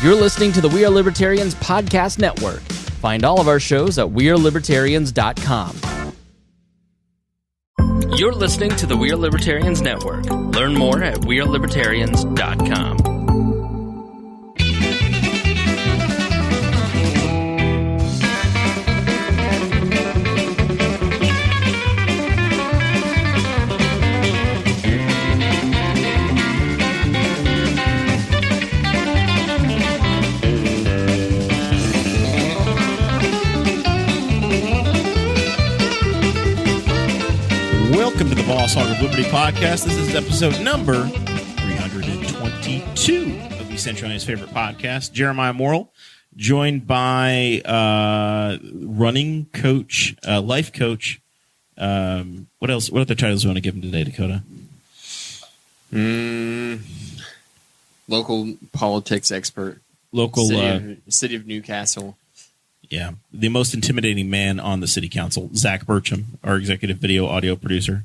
You're listening to the We Are Libertarians Podcast Network. Find all of our shows at wearelibertarians.com. You're listening to the We Are Libertarians Network. Learn more at wearelibertarians.com. Welcome to the Boss Hog of Liberty podcast. This is episode number 322 of the Central Union's favorite podcast. Jeremiah Morrell, joined by running coach, life coach. What else? What other titles do you want to give him today, Dakota? Local politics expert. Local City of Newcastle. Yeah, the most intimidating man on the city council, Zach Burcham, our executive video audio producer,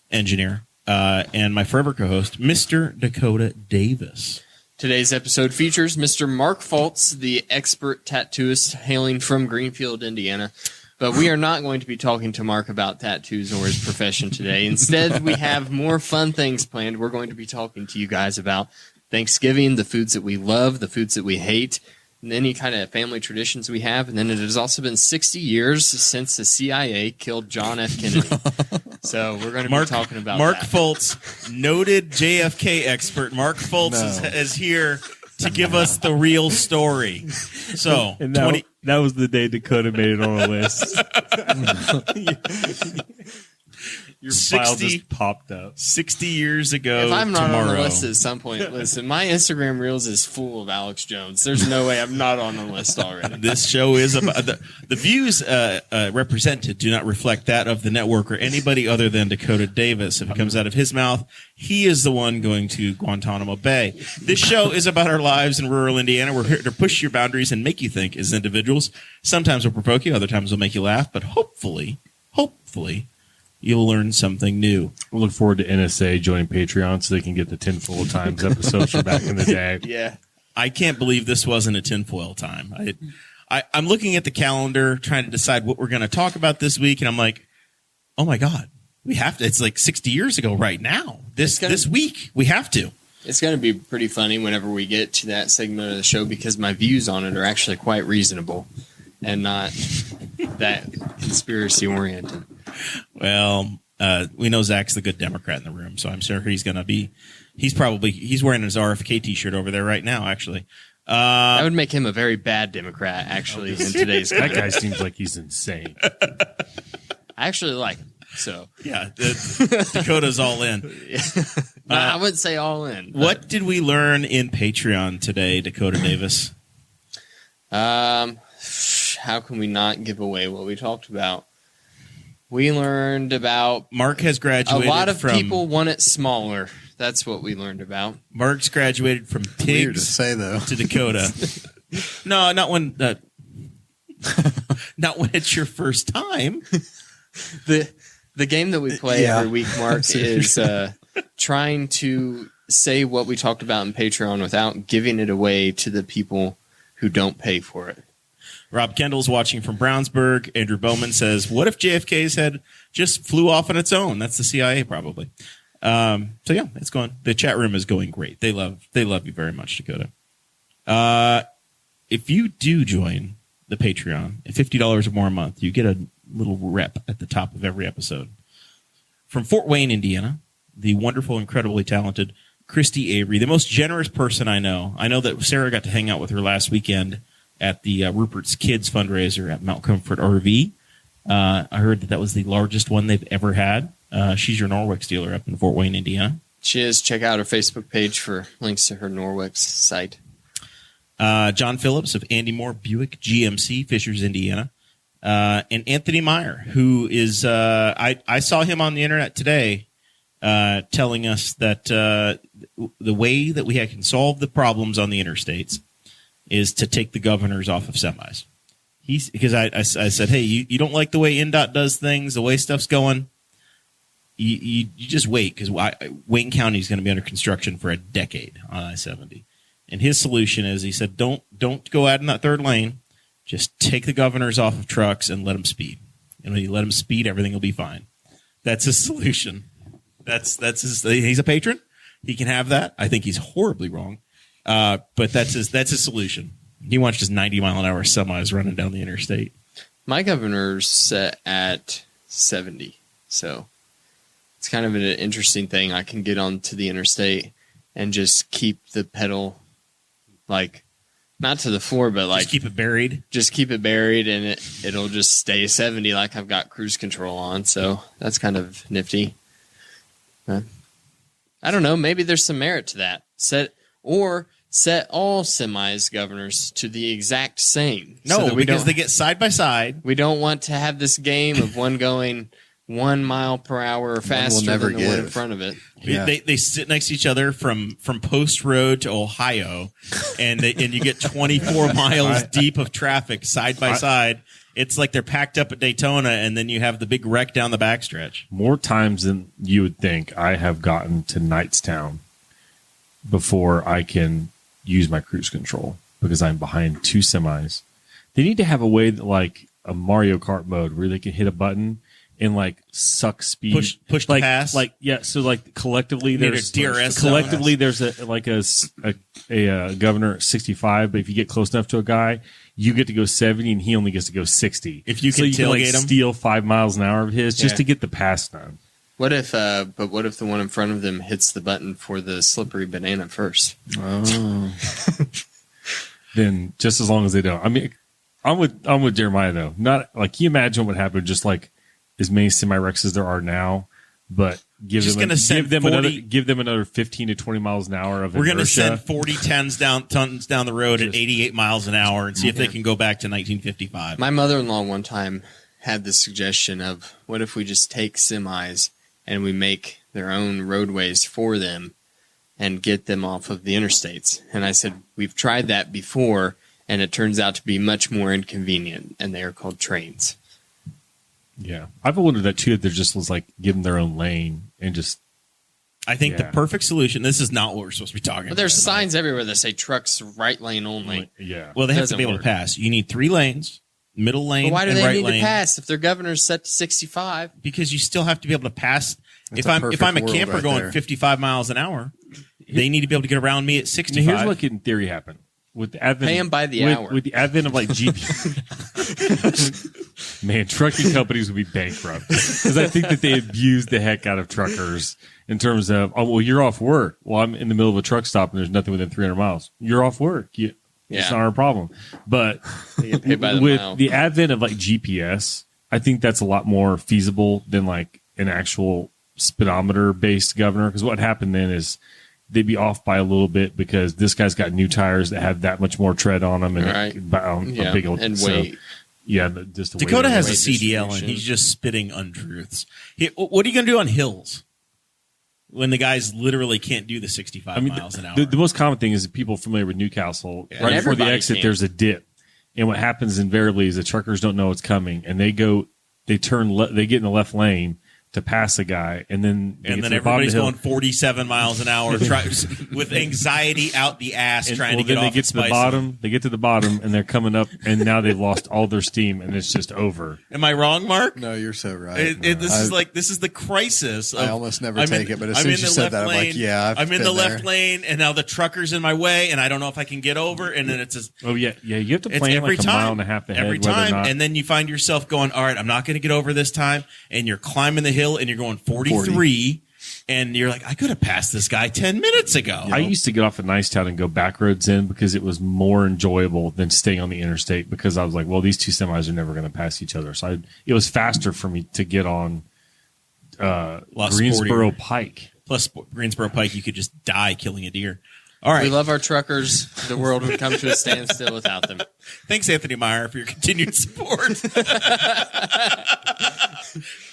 engineer, and my forever co-host, Mr. Dakota Davis. Today's episode features Mr. Mark Fultz, the expert tattooist hailing from Greenfield, Indiana. But we are not going to be talking to Mark about tattoos or his profession today. Instead, we have more fun things planned. We're going to be talking to you guys about Thanksgiving, the foods that we love, the foods that we hate, and any kind of family traditions we have. And then it has also been 60 years since the CIA killed John F. Kennedy. So we're going to be talking about Mark that. Fultz, noted JFK expert. Mark Fultz is here to give us the real story. So, and that was the day Dakota made it on a list. Your file just popped up. 60 years ago If I'm not tomorrow. on the list at some point, listen, my Instagram Reels is full of Alex Jones. There's no way I'm not on the list already. This show is about the views represented do not reflect that of the network or anybody other than Dakota Davis. If it comes out of his mouth, he is the one going to Guantanamo Bay. This show is about our lives in rural Indiana. We're here to push your boundaries and make you think as individuals. Sometimes we'll provoke you, other times we'll make you laugh, but hopefully, you'll learn something new. We'll look forward to NSA joining Patreon so they can get the tinfoil times episodes from back in the day. Yeah. I can't believe this wasn't a tinfoil time. I'm looking at the calendar, trying to decide what we're going to talk about this week, and I'm like, oh my God, we have to. It's like 60 years ago right now. This week, we have to. It's going to be pretty funny whenever we get to that segment of the show because my views on it are actually quite reasonable and not that conspiracy-oriented. Well, we know Zach's the good Democrat in the room, so I'm sure he's going to be. He's wearing his RFK T-shirt over there right now. Actually, that would make him a very bad Democrat. Actually, in today's that guy seems like he's insane. I actually like him. So yeah, Dakota's all in. No, I wouldn't say all in. What did we learn in Patreon today, Dakota Davis? How can we not give away what we talked about? We learned about Mark has graduated. A lot of people want it smaller. That's what we learned about. Mark's graduated from pigs Weird to say, though. to Dakota. No, not when it's your first time. The game that we play every week, Mark, is trying to say what we talked about in Patreon without giving it away to the people who don't pay for it. Rob Kendall's watching from Brownsburg. Andrew Bowman says, what if JFK's head just flew off on its own? That's the CIA, probably. So, yeah, it's going. The chat room is going great. They love you very much, Dakota. If you do join the Patreon at $50 or more a month, you get a little rep at the top of every episode. From Fort Wayne, Indiana, the wonderful, incredibly talented Christy Avery, the most generous person I know. I know that Sarah got to hang out with her last weekend at the Rupert's Kids fundraiser at Mount Comfort RV. I heard that was the largest one they've ever had. She's your Norwex dealer up in Fort Wayne, Indiana. She is. Check out her Facebook page for links to her Norwex site. John Phillips of Andy Moore Buick GMC, Fishers, Indiana. And Anthony Meyer, who is, I saw him on the internet today telling us that the way that we can solve the problems on the interstates is to take the governors off of semis. Because I said, hey, you don't like the way NDOT does things, the way stuff's going. You just wait, because Wayne County is going to be under construction for a decade on I-70. And his solution is, he said, don't go out in that third lane. Just take the governors off of trucks and let them speed. And when you let them speed, everything will be fine. That's his solution. That's his. He's a patron. He can have that. I think he's horribly wrong, but that's his solution. He wants just 90-mile-an-hour semis running down the interstate. My governor's set at 70, so it's kind of an interesting thing. I can get onto the interstate and just keep the pedal, like, not to the floor, but like just keep it buried. Just keep it buried, and it'll just stay 70, like I've got cruise control on. So that's kind of nifty. But I don't know. Maybe there's some merit to that. Set all semis governors to the exact same. No, because they get side by side. We don't want to have this game of one going 1 mile per hour or faster than the one in front of it. Yeah. They sit next to each other from Post Road to Ohio, and you get 24 miles deep of traffic side by side. It's like they're packed up at Daytona, and then you have the big wreck down the backstretch. More times than you would think, I have gotten to Knightstown before I can use my cruise control because I'm behind two semis. They need to have a way that, like a Mario Kart mode, where they can hit a button and like suck speed, push like, to pass. Like so like collectively there's DRS. Collectively there's a governor at 65, but if you get close enough to a guy, you get to go 70 and he only gets to go 60. If you can tailgate him, steal 5 miles an hour of his just to get the pass done. What if the one in front of them hits the button for the slippery banana first? Oh. Then just as long as they don't. I mean, I'm with Jeremiah though. Not like, can you imagine what happened? Just like as many semi-wrecks as there are now, but give them another 15 to 20 miles an hour of inertia. We're going to send 40 tons down the road at 88 miles an hour and see if they can go back to 1955. My mother-in-law one time had the suggestion of, what if we just take semis and we make their own roadways for them and get them off of the interstates? And I said, we've tried that before, and it turns out to be much more inconvenient, and they are called trains. Yeah. I've wondered that too, if there just was like, give them their own lane and just. I think the perfect solution, this is not what we're supposed to be talking about. But there's signs everywhere that say trucks right lane only. Yeah. Well, they have to be able to pass. You need 3 lanes, middle lane, but why do and they right need lane. to pass if their governor's set to 65? Because you still have to be able to pass. That's if I'm a camper going 55 miles an hour, they need to be able to get around me at 65. Now here's what can in theory happen. With the advent, pay them by the hour. With the advent of like GPS, man, trucking companies would be bankrupt because I think that they abuse the heck out of truckers in terms of, oh, well, you're off work. Well, I'm in the middle of a truck stop and there's nothing within 300 miles. You're off work. It's not our problem. But with the advent of like GPS, I think that's a lot more feasible than like an actual speedometer based governor. Because what happened then is, they'd be off by a little bit because this guy's got new tires that have that much more tread on them and a big old and so, weight. Yeah, just Dakota has a weight CDL and he's just spitting untruths. What are you going to do on hills when the guys literally can't do the 65 miles an hour? The most common thing is that people familiar with Newcastle, right before the exit, there's a dip, and what happens invariably is the truckers don't know what's coming, and they get in the left lane to pass a guy, and then everybody's going 47 miles an hour with anxiety out the ass trying to get off. They get to the bottom, and they're coming up, and now they've lost all their steam, and it's just over. Am I wrong, Mark? No, you're so right. This is the crisis. I almost never take it, but as soon as you said that, I'm like, yeah, I'm in the left lane, and now the trucker's in my way, and I don't know if I can get over, and then it's just... Oh, yeah, you have to plan like a mile and a half ahead. Every time, and then you find yourself going, all right, I'm not going to get over this time, and you're climbing the hill, and you're going 43, and you're like, I could have passed this guy 10 minutes ago. I used to get off at Nicetown and go back roads in because it was more enjoyable than staying on the interstate because I was like, well, these two semis are never going to pass each other. So it was faster for me to get on Greensboro Pike. Plus, Greensboro Pike, you could just die killing a deer. All right. We love our truckers. The world would come to a standstill without them. Thanks, Anthony Meyer, for your continued support.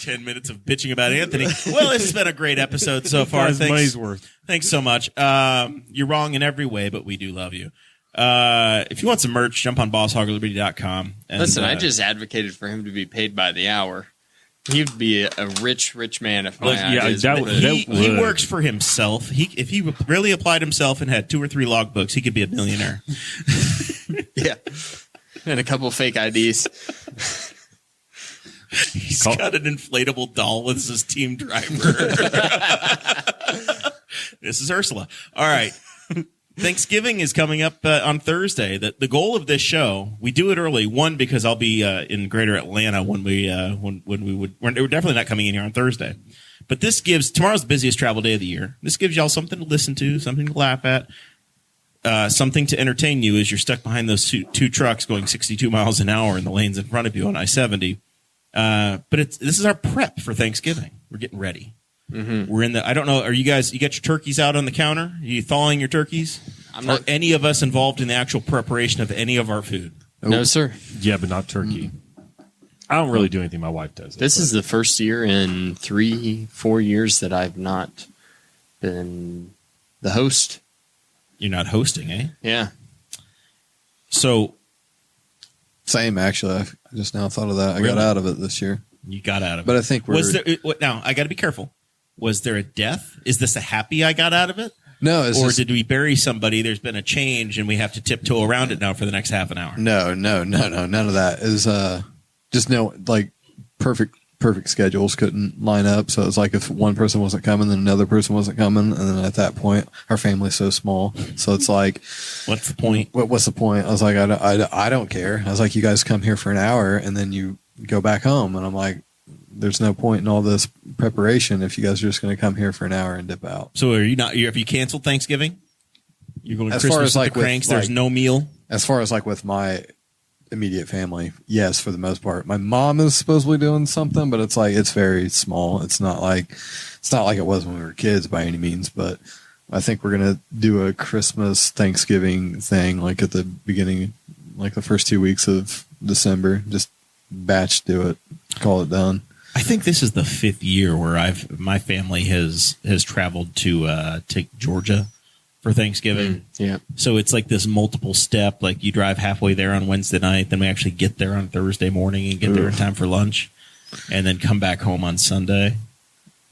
10 minutes of bitching about Anthony. Well, this has been a great episode so far. Thanks. Money's worth. Thanks so much. You're wrong in every way, but we do love you. If you want some merch, jump on bosshoggerliberty.com. Listen, I just advocated for him to be paid by the hour. He'd be a rich man if my Yeah, ideas that were would- the- He works for himself. If he really applied himself and had 2 or 3 logbooks, he could be a millionaire. Yeah. And a couple fake IDs. He's got an inflatable doll as his team driver. This is Ursula. All right. Thanksgiving is coming up on Thursday. The goal of this show, we do it early. One, because I'll be in Greater Atlanta when we're definitely not coming in here on Thursday. But this gives tomorrow's the busiest travel day of the year. This gives y'all something to listen to, something to laugh at, something to entertain you as you're stuck behind those two trucks going 62 miles an hour in the lanes in front of you on I-70. But this is our prep for Thanksgiving. We're getting ready. Mm-hmm. We're in the. I don't know. Are you guys? You got your turkeys out on the counter? Are you thawing your turkeys? Are any of us involved in the actual preparation of any of our food? No, sir. Yeah, but not turkey. I don't really do anything. My wife does it. This is the first year in 3-4 years that I've not been the host. You're not hosting, eh? Yeah. So Same, actually. I just now thought of that. I Really? got out of it this year. you got out of it. But I think Was there now? I got to be careful. Was there a death? Is this a happy I got out of it? No, it's Or just, did we bury somebody? There's been a change, and we have to tiptoe around it now for the next half an hour. no, none of that. It was just perfect schedules couldn't line up. So it was like if one person wasn't coming, then another person wasn't coming, and then at that point, our family's so small, so it's like, What's the point? what's the point? I was like, I don't care. I was like, you guys come here for an hour, and then you go back home, and I'm like, there's no point in all this preparation if you guys are just going to come here for an hour and dip out. So are you not? Have you canceled Thanksgiving? You're going As Christmas far as with like the cranks. with, There's like- no meal. As far as like with my immediate family, yes, for the most part. My mom is supposedly doing something, but it's like it's very small. It's not like it was when we were kids by any means. But I think we're gonna do a Christmas Thanksgiving thing, like at the beginning, like the first 2 weeks of December. Just batch do it, call it done. I think this is the 5th year where my family has traveled to Georgia for Thanksgiving. Yeah. So it's like this multiple step. Like you drive halfway there on Wednesday night, then we actually get there on Thursday morning and get there in time for lunch, and then come back home on Sunday.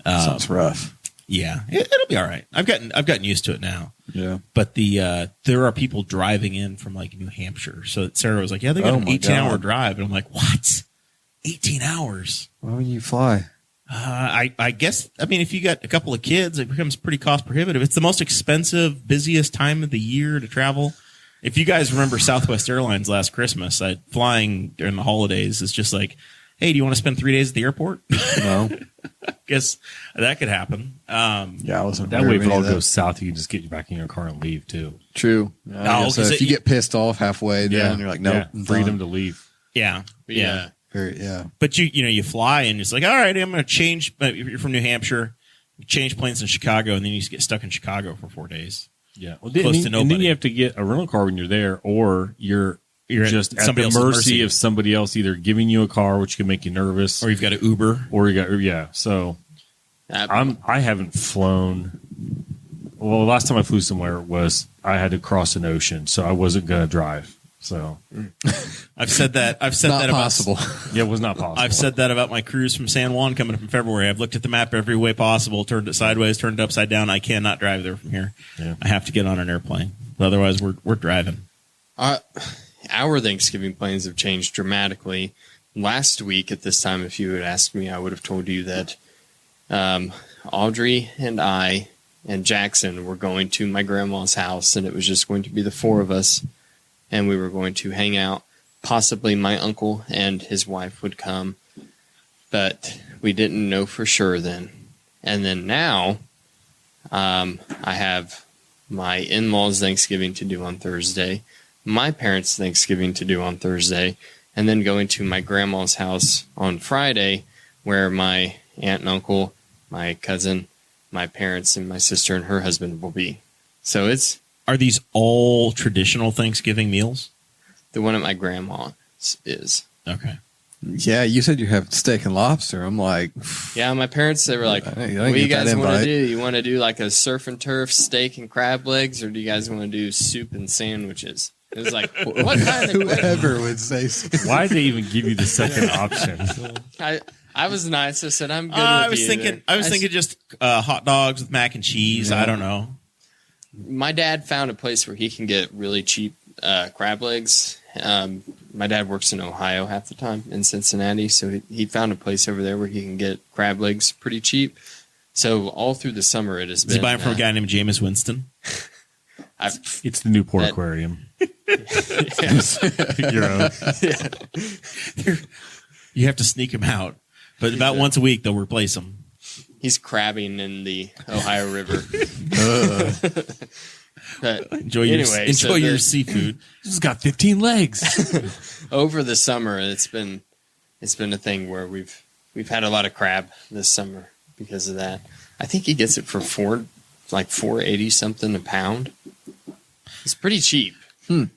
Sounds rough. Yeah, it'll be all right. I've gotten used to it now. Yeah. But there are people driving in from like New Hampshire. So Sarah was like, "Yeah, they got an 18-hour drive," and I'm like, "What? 18 hours? Why would you fly? I guess, I mean, if you got a couple of kids, it becomes pretty cost prohibitive. It's the most expensive, busiest time of the year to travel. If you guys remember Southwest Airlines last Christmas, flying during the holidays is just like, hey, do you want to spend 3 days at the airport? No. Guess that could happen. Yeah, I wasn't. That aware way, of if it any all of that. goes south, you can just get back in your car and leave too. True. I guess, 'cause if you get pissed off halfway down, you're like, no, yeah, freedom to leave. Yeah. Yeah. But you fly and it's like, all right, I'm going to change. But if you're from New Hampshire, you change planes in Chicago, and then you just get stuck in Chicago for 4 days. Yeah, well, Close to and then nobody. you have to get a rental car when you're there, or you're You're just at somebody the else's mercy of somebody else either giving you a car, which can make you nervous, Or you've got an Uber. or you got So I haven't flown. Well, the last time I flew somewhere was I had to cross an ocean, so I wasn't going to drive. So I've said that. I've said Not that possible. yeah, it was not possible. I've said that about my cruise from San Juan coming up in February. I've looked at the map every way possible, turned it sideways, turned it upside down. I cannot drive there from here. Yeah. I have to get on an airplane. Otherwise, we're driving. Our Thanksgiving plans have changed dramatically. Last week at this time, if you had asked me, I would have told you that Audrey and I and Jackson were going to my grandma's house, and it was just going to be the 4 of us, and we were going to hang out. Possibly my uncle and his wife would come, but we didn't know for sure then. And then now, I have my in-laws' Thanksgiving to do on Thursday, my parents' Thanksgiving to do on Thursday, and then going to my grandma's house on Friday, where my aunt and uncle, my cousin, my parents, and my sister and her husband will be. So it's Are these all traditional Thanksgiving meals? the one at my grandma's is. Okay. Yeah, you said you have steak and lobster. I'm like, Yeah, my parents, they were like, I what didn't do you get that guys want to invite. do? You want to do like a surf and turf steak and crab legs, or do you guys want to do soup and sandwiches? It was like, what kind of whoever would say so. Why did they even give you the second option? I I was nice. I said, I'm good I with was you. thinking. I was thinking just hot dogs with mac and cheese. Yeah. I don't know. My dad found a place where he can get really cheap crab legs. My dad works in Ohio half the time, in Cincinnati, so he found a place over there where he can get crab legs pretty cheap. So all through the summer, it has been. Did you buy them from a guy named Jameis Winston? It's the Newport Aquarium. Your own. You have to sneak them out, but about once a week they'll replace them. He's crabbing in the Ohio River. But Enjoy anyway, your seafood. This has got 15 legs. over the summer, it's been a thing where we've had a lot of crab this summer because of that. I think he gets it for $4.80 something a pound. It's pretty cheap.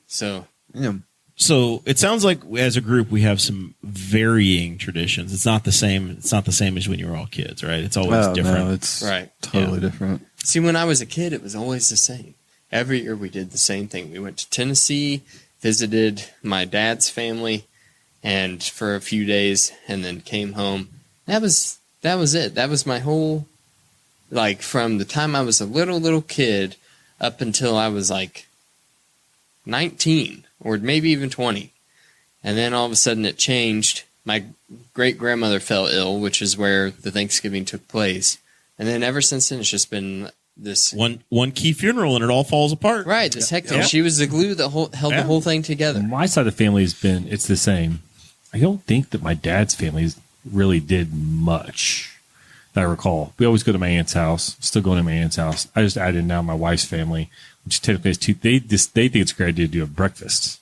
So Yeah. So it sounds like as a group we have some varying traditions. It's not the same. It's not the same as when you were all kids, right? It's always different. No, it's Right. totally different. see, when I was a kid, it was always the same. Every year we did the same thing. We went to Tennessee, visited my dad's family, and for a few days, and then came home. That was it. That was my whole, like, from the time I was a little kid up until I was like 19 or maybe even 20. And then all of a sudden it changed. My great grandmother fell ill, which is where the Thanksgiving took place. And then ever since then, it's just been this One key funeral and it all falls apart. right. This hectic. Yeah. She was the glue that held the whole thing together. My side of the family it's the same. I don't think that my dad's family really did much that I recall. We always go to my aunt's house. Still going to my aunt's house. I just added now my wife's family, which technically is two. They think it's a great idea to do a breakfast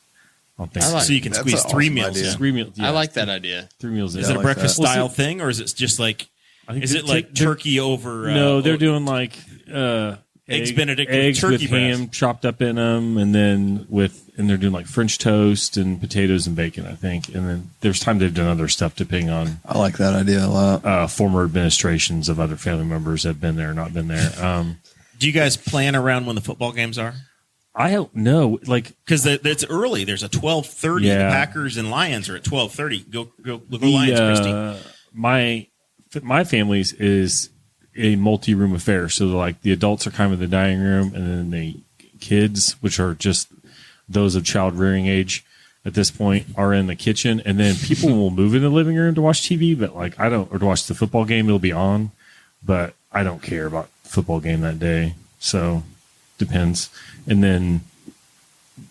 on Thanksgiving. So you can That's squeeze an 3 awesome meals idea. in. 3 meals. I like that idea. 3 meals. Is in. it a like breakfast that. style thing, or is it just like? Is it like turkey over? No, they're doing like Eggs Benedict with eggs turkey with ham breast. chopped up in them, and then they're doing like French toast and potatoes and bacon, I think. And then there's time they've done other stuff depending on I like that idea a lot. former administrations of other family members that have been there or not been there. Do you guys plan around when the football games are? I don't know, like Because it's early. There's a 12:30. Yeah. The Packers and Lions are at 12:30. Go Lions, Christy. my family's is a multi-room affair. So like the adults are kind of in the dining room, and then the kids, which are just those of child rearing age at this point, are in the kitchen. And then people will move in the living room to watch TV, but like or to watch the football game. It'll be on, but I don't care about football game that day. So depends. And then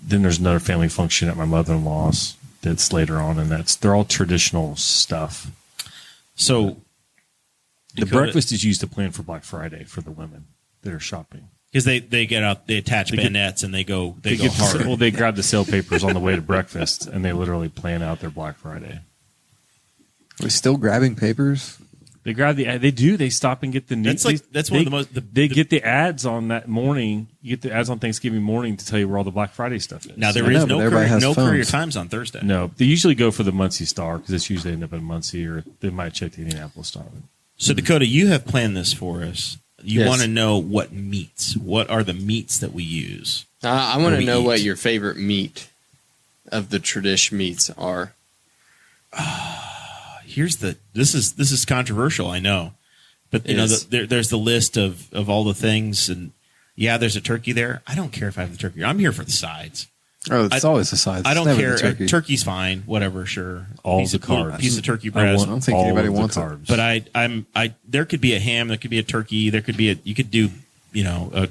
there's another family function at my mother-in-law's that's later on, and they're all traditional stuff. So The breakfast is used to plan for Black Friday for the women that are shopping. because they get out, they attach bayonets and they go hard. Well, they grab the sale papers on the way to breakfast, and they literally plan out their Black Friday. Are we still grabbing papers? They grab they stop and get the news. That's one of the most. They get the ads on that morning. You get the ads on Thanksgiving morning to tell you where all the Black Friday stuff is. Now there I is know, but no everybody has courier phones. times on Thursday. No, they usually go for the Muncie Star because it's usually end up in Muncie, or they might check the Indianapolis Star. So Dakota, you have planned this for us. You Yes. want to know what meats? What are the meats that we use? I want Or to we know what eat. your favorite meat of the tradition meats are. This is controversial, I know, but It is. there's the list of all the things, and yeah, there's a turkey there. I don't care if I have the turkey. I'm here for the sides. Oh, it's always the sides. I It's don't never care. the turkey. Turkey's fine, whatever, sure. All piece the of, little carbs. piece of turkey I breast. I don't think all anybody of the wants it. carbs. But I there could be a ham, there could be a turkey, there could be you could do a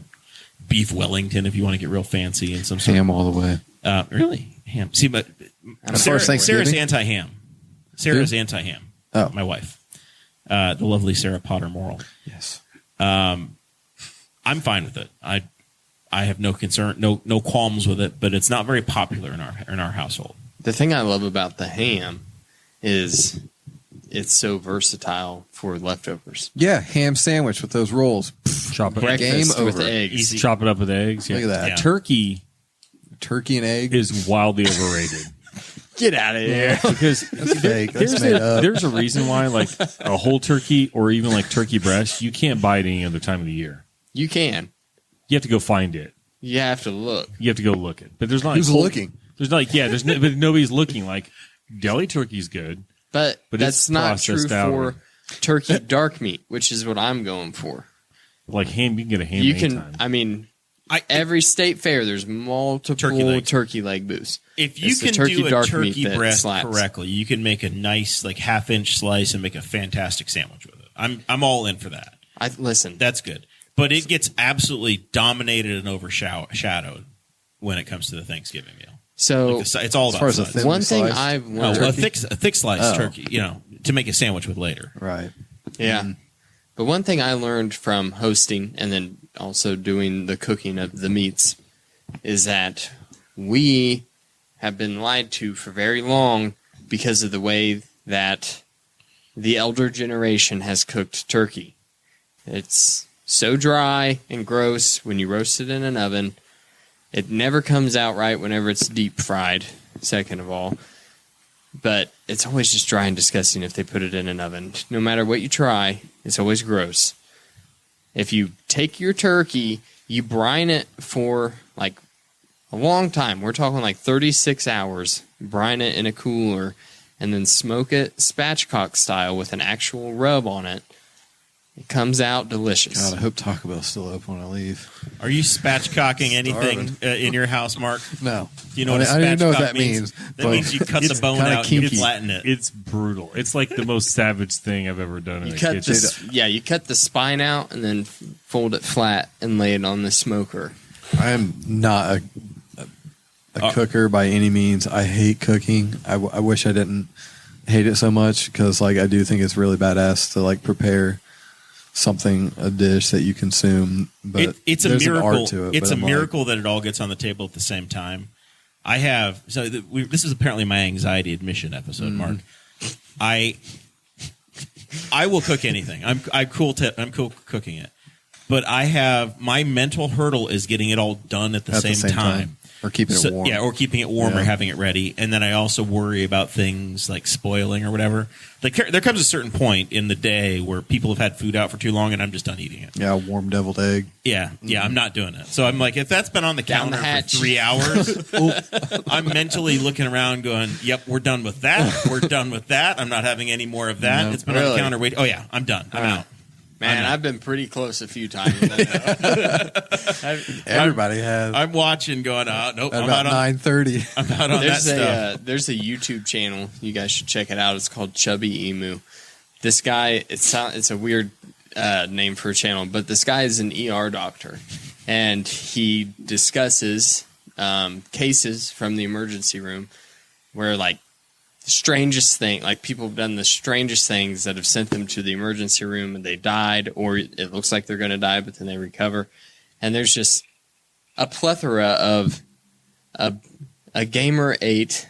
beef Wellington if you want to get real fancy and some sort Ham all the way. of Really? ham. See, but As far as Thanksgiving? Sarah's anti-ham. Sarah's Who? anti-ham. Oh. My wife, the lovely Sarah Potter Morrell. Yes. I'm fine with it. I have no concern, no qualms with it, but it's not very popular in our household. The thing I love about the ham is it's so versatile for leftovers. Yeah, ham sandwich with those rolls. Chop it, Breakfast Game with over. eggs. Easy. chop it up with eggs. Yeah. Look at that. Yeah. Turkey Turkey and egg. is wildly overrated. Get out of here. Because That's fake. That's made up. there's a reason why, like a whole turkey or even like turkey breast, you can't buy it any other time of the year. You can. You have to go find it. You have to look. You have to go look it. But there's not. Who's like, looking? There's not like but nobody's looking. Like deli turkey's good. But But that's it's not true processed out. for turkey dark meat, which is what I'm going for. Like ham, you can get a ham You anytime. can, I mean, every state fair, there's multiple turkey leg booths. If you It's the can turkey do a dark turkey meat that breast slaps. correctly, you can make a nice like half-inch slice and make a fantastic sandwich with it. I'm all in for that. Listen, That's good. But it gets absolutely dominated and overshadowed when it comes to the Thanksgiving meal. so It's all about far as a size. thin- one thing sliced? I've No, learned, a thick slice turkey, to make a sandwich with later. Right. yeah. But one thing I learned from hosting and then also doing the cooking of the meats is that we have been lied to for very long because of the way that the elder generation has cooked turkey. It's so dry and gross when you roast it in an oven. It never comes out right whenever it's deep fried, second of all. But it's always just dry and disgusting if they put it in an oven. No matter what you try, it's always gross. If you take your turkey, you brine it for like a long time. We're talking like 36 hours. Brine it in a cooler and then smoke it spatchcock style with an actual rub on it. It comes out delicious. God, I hope Taco Bell's still open when I leave. Are you spatchcocking anything in your house, Mark? No. Do you know what I don't even know what spatchcock that means. That but means you cut the it's bone kinda out and you kinky. flatten it. It's brutal. It's like the most savage thing I've ever done in You a cut kitchen. you cut the spine out and then fold it flat and lay it on the smoker. I am not a cooker by any means. I hate cooking. I wish I didn't hate it so much because like I do think it's really badass to like prepare a dish that you consume. But It's a there's miracle. an art to it. It's but a I'm like, miracle that it all gets on the table at the same time. This is apparently my anxiety admission episode, Mark. I will cook anything. I'm cool cooking it, but I have my mental hurdle is getting it all done at the same time. Or keeping it warm. Yeah, or keeping it warm or Yeah. having it ready. And then I also worry about things like spoiling or whatever. Like there comes a certain point in the day where people have had food out for too long and I'm just done eating it. Yeah, warm deviled egg. Yeah, I'm not doing it. So I'm like, if that's been on the Down the counter for hatch. 3 hours, I'm mentally looking around going, yep, we're done with that. We're done with that. I'm not having any more of that. No. It's been on the Really? counter. Wait, oh yeah, I'm done. I'm out. Man, I've been pretty close a few times. Everybody has. I'm watching going, nope, At I'm about out on, 9:30. I'm out on that there's stuff. there's a YouTube channel. You guys should check it out. It's called Chubby Emu. This guy, it's a weird name for a channel, but this guy is an ER doctor, and he discusses cases from the emergency room where like the strangest thing, like people have done the strangest things that have sent them to the emergency room and they died, or it looks like they're going to die, but then they recover. And there's just a plethora of a gamer ate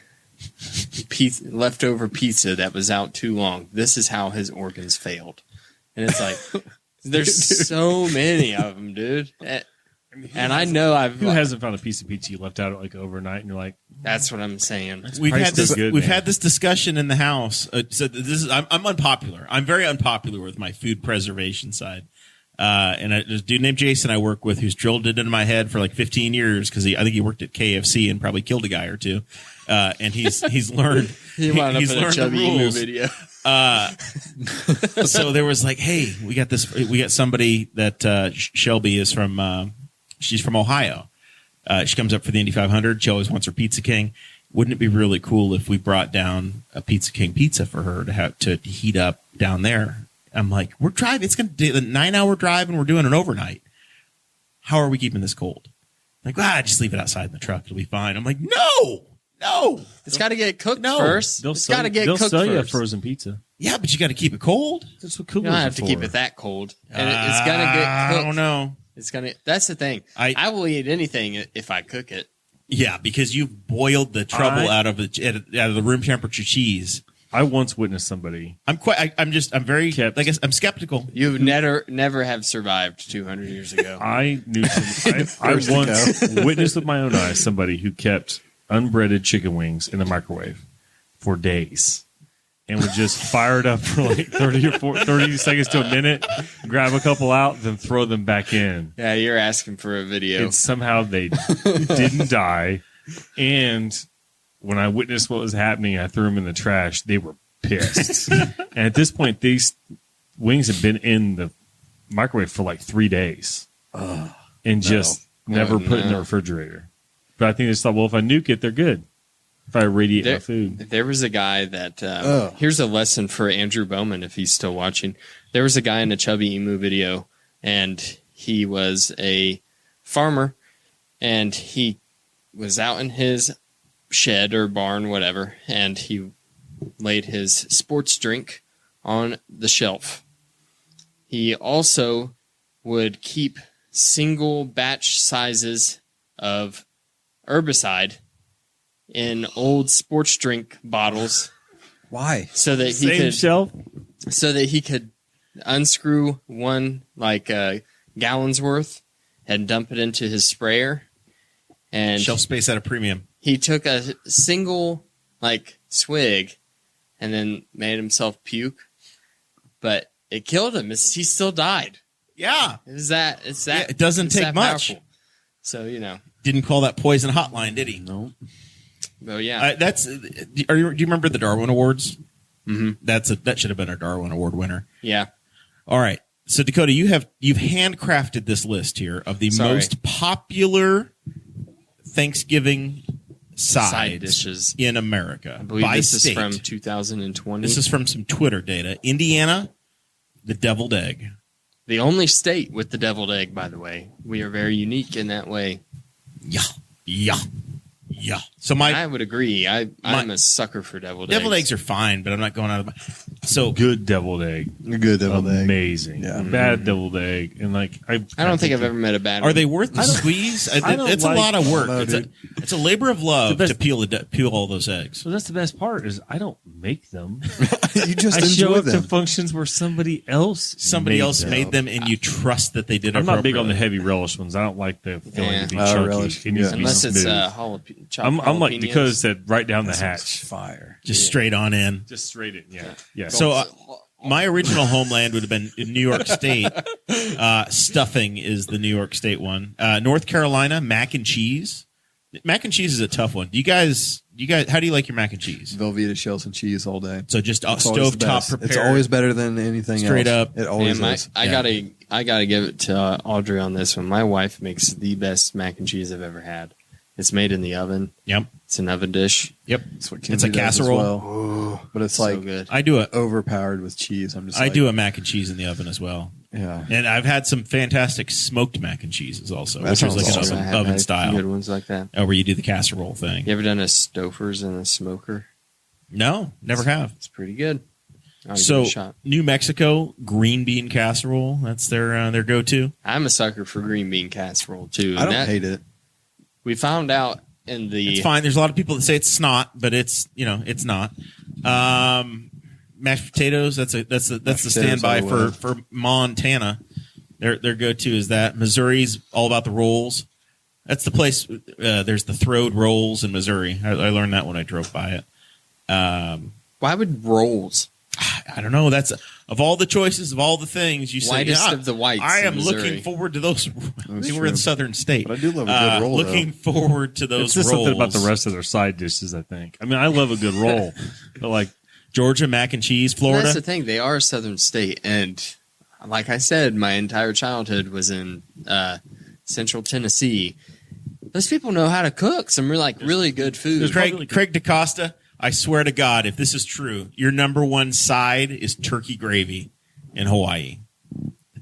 leftover pizza that was out too long. This is how his organs failed. And it's like, there's so many of them, dude. And I know Who hasn't found a piece of pizza you left out like overnight and you're like, that's what I'm saying. We've Price had this. is good, we've man. had this discussion in the house. So this is. I'm unpopular. I'm very unpopular with my food preservation side. And there's a dude named Jason I work with who's drilled it into my head for like 15 years because I think he worked at KFC and probably killed a guy or two. And he's learned. He wound up he's in a learned the Chubby Emu rules. video. So there was like, hey, we got somebody that Shelby is from. She's from Ohio. She comes up for the Indy 500. She always wants her Pizza King. Wouldn't it be really cool if we brought down a Pizza King pizza for her to have to heat up down there? I'm like, we're driving. It's going to be a 9-hour drive, and we're doing it overnight. How are we keeping this cold? Like, just leave it outside in the truck. It'll be fine. I'm like, no. It's got to get cooked No. first. they'll It's got to get they'll cooked sell you a first. frozen pizza. Yeah, but you got to keep it cold. That's what You coolers don't have to keep it that cold. And it's going to get cooked. I don't know. It's gonna. That's the thing. I- I will eat anything if I cook it. Yeah, because you've boiled the trouble out of the room temperature cheese. I once witnessed somebody. I'm very Kept- like I'm skeptical. You never have survived 200 years ago. I knew I First to once witnessed with my own eyes somebody who kept unbreaded chicken wings in the microwave for days and would just fire it up for like 30 seconds to a minute, grab a couple out, then throw them back in. Yeah, you're asking for a video. And somehow they didn't die. And when I witnessed what was happening, I threw them in the trash. They were pissed. And at this point, these wings have been in the microwave for like 3 days and just never put in the refrigerator. But I think they just thought, well, if I nuke it, they're good. If I radiate my food. There was a guy that, here's a lesson for Andrew Bowman if he's still watching. There was a guy in a Chubby Emu video, and he was a farmer, and he was out in his shed or barn, whatever, and he laid his sports drink on the shelf. He also would keep single batch sizes of herbicide in old sports drink bottles. Why? So that he Same could shelf? so that he could unscrew one gallon's worth and dump it into his sprayer. And Shelf space at a premium. he took a single swig and then made himself puke, but it killed him. He still died. Yeah. It's that. Yeah, it doesn't it's take that much. powerful. So Didn't call that poison hotline, did he? No. well, yeah. Do you remember the Darwin Awards? Mm-hmm. That should have been a Darwin Award winner. Yeah. All right. So Dakota, you've handcrafted this list here of the most popular Thanksgiving Side dishes in America. I believe by this state. is from 2020. This is from some Twitter data. Indiana, the deviled egg. The only state with the deviled egg, by the way. We are very unique in that way. Yeah. So I would agree. I'm a sucker for deviled eggs are fine, but I'm not going out of my. So Good deviled egg. A good deviled egg. Amazing. Yeah. Bad deviled egg. And I don't think I've ever met a bad are one. they worth the squeeze? It's a lot of work. No, it's a labor of love It's to peel all those eggs. So that's the best part is I don't make them. You just I show enjoy up to them. functions where somebody else Made them, and you trust that they did it I'm not big on appropriately. the heavy relish ones. I don't like the filling Yeah. to be Oh, chunky. relish. It needs Yeah. to be Unless it's smooth. chopped I'm like jalapenos. Dakota said, right down the This one's hatch. fire. Just straight on in. Just straight in. Yeah. So my original homeland would have been in New York State. Stuffing is the New York State one. North Carolina, mac and cheese. Mac and cheese is a tough one. Do you guys, how do you like your mac and cheese? Velveeta shells and cheese all day. So just It's always the stovetop best. prepared. It's always better than anything Straight else. up. It always Man, is. I gotta give it to Audrey on this one. My wife makes the best mac and cheese I've ever had. It's made in the oven. Yep. It's an oven dish. Yep. That's what It's a Kinsey does as casserole. well. But it's So like good. I do overpowered with cheese. I'm just I like, do a mac and cheese in the oven as well. Yeah. And I've had some fantastic smoked mac and cheeses also, That which is sounds like awesome. an I have oven had style. good ones like that. Where you do the casserole thing. You ever done a Stouffer's and a smoker? No, never have. It's pretty good. I'll give it So a shot. New Mexico green bean casserole. That's their go-to. I'm a sucker for green bean casserole too. I don't And hate it. We found out in the It's fine. There's a lot of people that say it's snot, but it's it's not. Mashed potatoes. That's the potatoes standby all the way. for Montana. Their go-to is that. Missouri's all about the rolls. That's the place. There's the Throwed Rolls in Missouri. I learned that when I drove by it. why would rolls? I don't know. That's of all the choices of all the things you say. Whitest of the whites I in am Missouri. looking forward to those. We're true. in Southern State, But I do love a good roll, Looking forward to those It's just rolls. something about the rest of their side dishes, I think. I mean, I love a good roll. But like, Georgia mac and cheese, Florida. That's the thing. They are a southern state, and like I said, my entire childhood was in Central Tennessee. Those people know how to cook some really good food. Craig DaCosta, I swear to God, if this is true, your number one side is turkey gravy in Hawaii.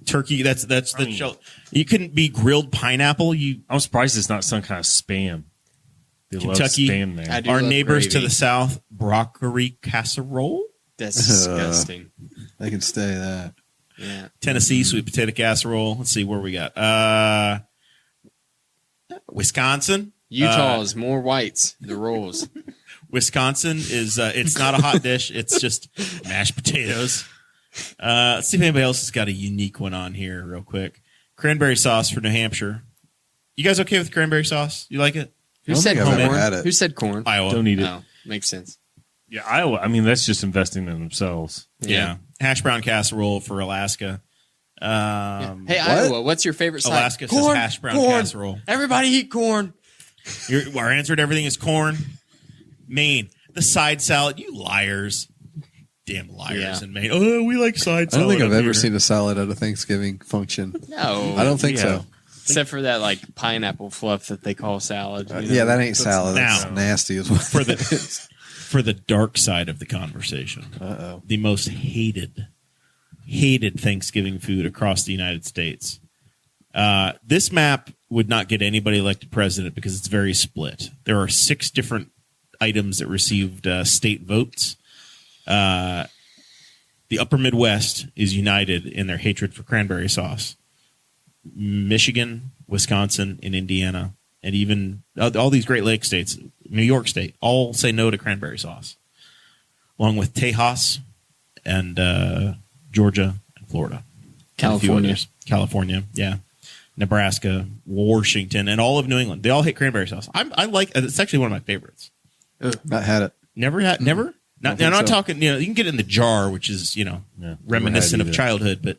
Turkey, that's the show. You couldn't be grilled pineapple. I'm surprised it's not some kind of spam. They Kentucky, love spam there. I do our love neighbors to gravy. the south, broccoli casserole. That's disgusting. They can stay that. Yeah. Tennessee, sweet potato casserole. Let's see where we got. Wisconsin. Utah is more whites. The rolls. Wisconsin is it's not a hot dish. It's just mashed potatoes. Let's see if anybody else has got a unique one on here real quick. Cranberry sauce for New Hampshire. You guys okay with cranberry sauce? You like it? Who I don't said think I've ever corn? had it. Who said corn? Iowa. Don't eat it. Oh, makes sense. Yeah, Iowa. I mean, that's just investing in themselves. Yeah. Hash brown casserole for Alaska. Hey, Iowa, what's your favorite side? Alaska says Corn, hash brown corn. casserole. Everybody eat corn. Our answer to everything is corn. Maine, the side salad. You liars. damn liars Yeah. in Maine. Oh, we like side I salad. don't think I've up ever here. seen a salad at a Thanksgiving function. No, I don't think Yeah. so. except for that like pineapple fluff that they call salad. you know? Yeah, that ain't salad. That's Now- nasty as well. for the dark side of the conversation. Uh-oh. The most hated Thanksgiving food across the United States. This map would not get anybody elected president because it's very split. There are 6 different items that received state votes. The upper Midwest is united in their hatred for cranberry sauce. Michigan, Wisconsin, and Indiana, and even all these Great Lakes states, New York State, all say no to cranberry sauce, along with Tejas and Georgia and Florida. And a few California. others. California, yeah. Nebraska, Washington, and all of New England. They all hate cranberry sauce. I like it's actually one of my favorites. Not had it. Never had, never? Not, think I'm not so. talking, you can get it in the jar, which is, Yeah, reminiscent never of had childhood, but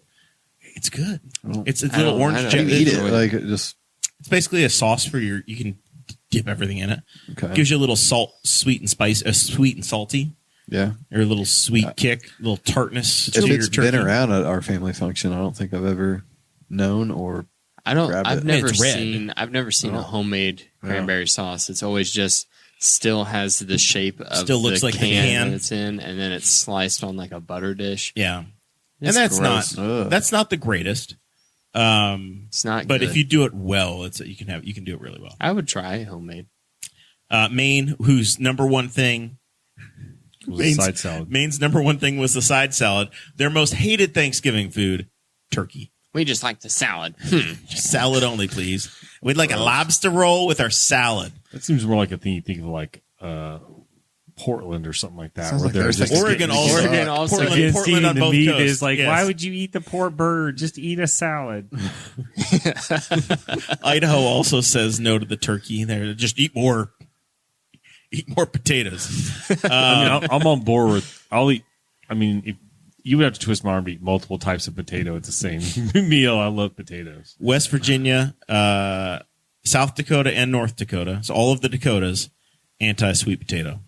it's good. It's a I little don't- orange I don't jet. Eat it enjoy it. like it just It's basically a sauce for you can dip everything in it. okay. Gives you a little sweet and salty, Yeah, or a little sweet kick, a little tartness. if to your it's turkey. been around at our family function, I don't think I've ever known or grab I've it. never It's red. seen. I've never seen Oh. a homemade cranberry sauce. It's always just still has the shape of Still looks the like the can can. that it's in, and then it's sliced on like a butter dish. Yeah, It's and that's gross. not that's not the greatest. It's not. But good. if you do it well, you can do it really well. I would try homemade. Maine, whose number one thing. It was a side salad. Maine's number one thing was the side salad. Their most hated Thanksgiving food, turkey. We just like the salad. Just salad only, please. We'd like a lobster roll with our salad. That seems more like a thing you think of like Portland or something like that. Sounds where like they're there's just like Oregon also. Oregon also. Portland on both coasts. is like, Yes. why would you eat the poor bird? Just eat a salad. Idaho also says no to the turkey. They're just eat more potatoes. I mean, I'm on board with. I'll eat. I mean, if you would have to twist my arm to eat multiple types of potato at the same meal. I love potatoes. West Virginia, South Dakota, and North Dakota. So all of the Dakotas, anti-sweet potato.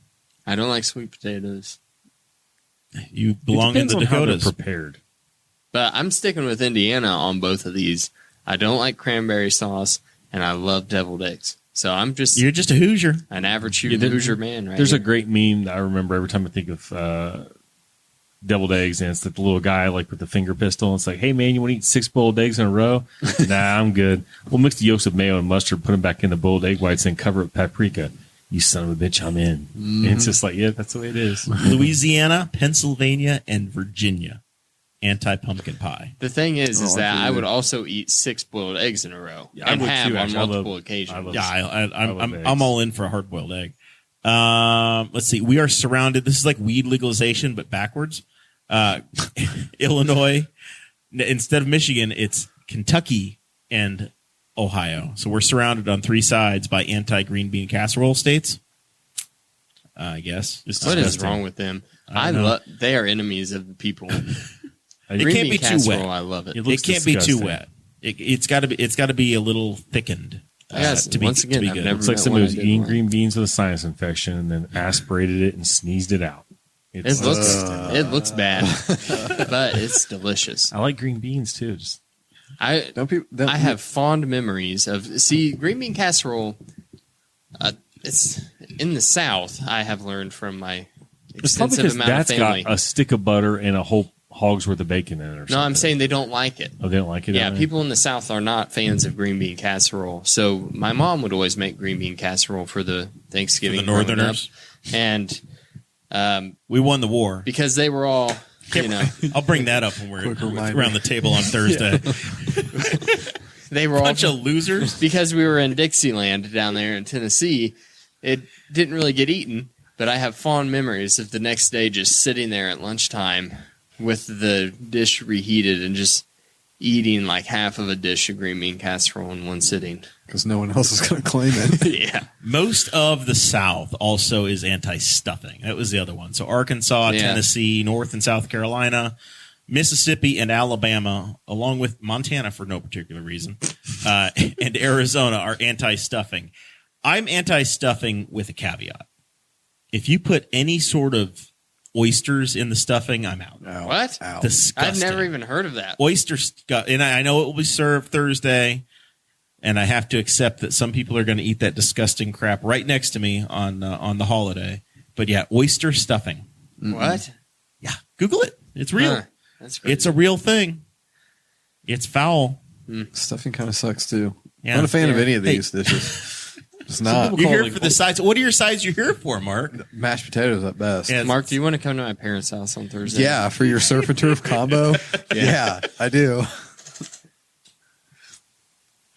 I don't like sweet potatoes, You belong in Depends the on how they're Dakotas. prepared. but I'm sticking with Indiana on both of these. I don't like cranberry sauce, and I love deviled eggs. So I'm just You're just a Hoosier. an average Yeah, there- Hoosier man, right? There's a here. great meme that I remember every time I think of deviled eggs, and it's the little guy like with the finger pistol. It's like, hey man, you want to eat 6 boiled eggs in a row? Nah, I'm good. We'll mix the yolks of mayo and mustard, put them back in the boiled egg whites, and cover it with paprika. You son of a bitch, I'm in. And it's just like, yeah, that's the way it is. Louisiana, Pennsylvania, and Virginia, anti-pumpkin pie. The thing is Oh, that I dude. would also eat 6 boiled eggs in a row Yeah, I and would have too, on actually. I love- multiple I occasions. love- Yeah, love I'm eggs. all in for a hard-boiled egg. Let's see. We are surrounded. This is like weed legalization, but backwards. Illinois, instead of Michigan, it's Kentucky and Ohio. So we're surrounded on 3 sides by anti-green bean casserole states. I guess. It's What is disgusting. wrong with them? I don't know. They are enemies of the people. It Green can't bean be too casserole, wet. I love it. It It looks can't be too disgusting. wet. It's got to be a little thickened. Yes, to be, once again, to be I've good. never- It's like met somebody one was I did eating like. green beans with a sinus infection and then aspirated it and sneezed it out. It It's looks bad, but it's delicious. I like green beans too. Just I have fond memories of green bean casserole. It's in the South. I have learned from my it's probably extensive because amount of that's family. got a stick of butter and a whole hog's worth of bacon in it or something. No, I'm saying they don't like it. Oh, they don't like it? Yeah, down there? people in the South are not fans of green bean casserole. So my mom would always make green bean casserole for the Thanksgiving For the growing Northerners. up. And We won the war. because they were all, you know, I'll bring that up when we're Quick reminder. around the table on Thursday. they were all Bunch of losers. because we were in Dixieland down there in Tennessee. It didn't really get eaten, but I have fond memories of the next day just sitting there at lunchtime with the dish reheated and just eating like half of a dish of green bean casserole in one sitting. because no one else is going to claim it. Yeah. Most of the South also is anti-stuffing. That was the other one. So Arkansas, Yeah. Tennessee, North and South Carolina, Mississippi, and Alabama, along with Montana for no particular reason, and Arizona are anti-stuffing. I'm anti-stuffing with a caveat. If you put any sort of oysters in the stuffing, I'm out. Out. What? Out. Disgusting. I've never even heard of that. Oysters, and I know it will be served Thursday, and I have to accept that some people are going to eat that disgusting crap right next to me on the holiday. But yeah, oyster stuffing. What? Yeah, Google it. It's real. Huh. That's crazy. It's a real thing. It's foul. Stuffing kind of sucks too. Yeah. I'm not a fan of Yeah. any of Hey. these dishes. It's not. You're here for the sides. What are your sides you're here for, Mark? Mashed potatoes at best. Yeah. Mark, do you want to come to my parents' house on Thursday? Yeah, for your surf and turf combo. Yeah, I do.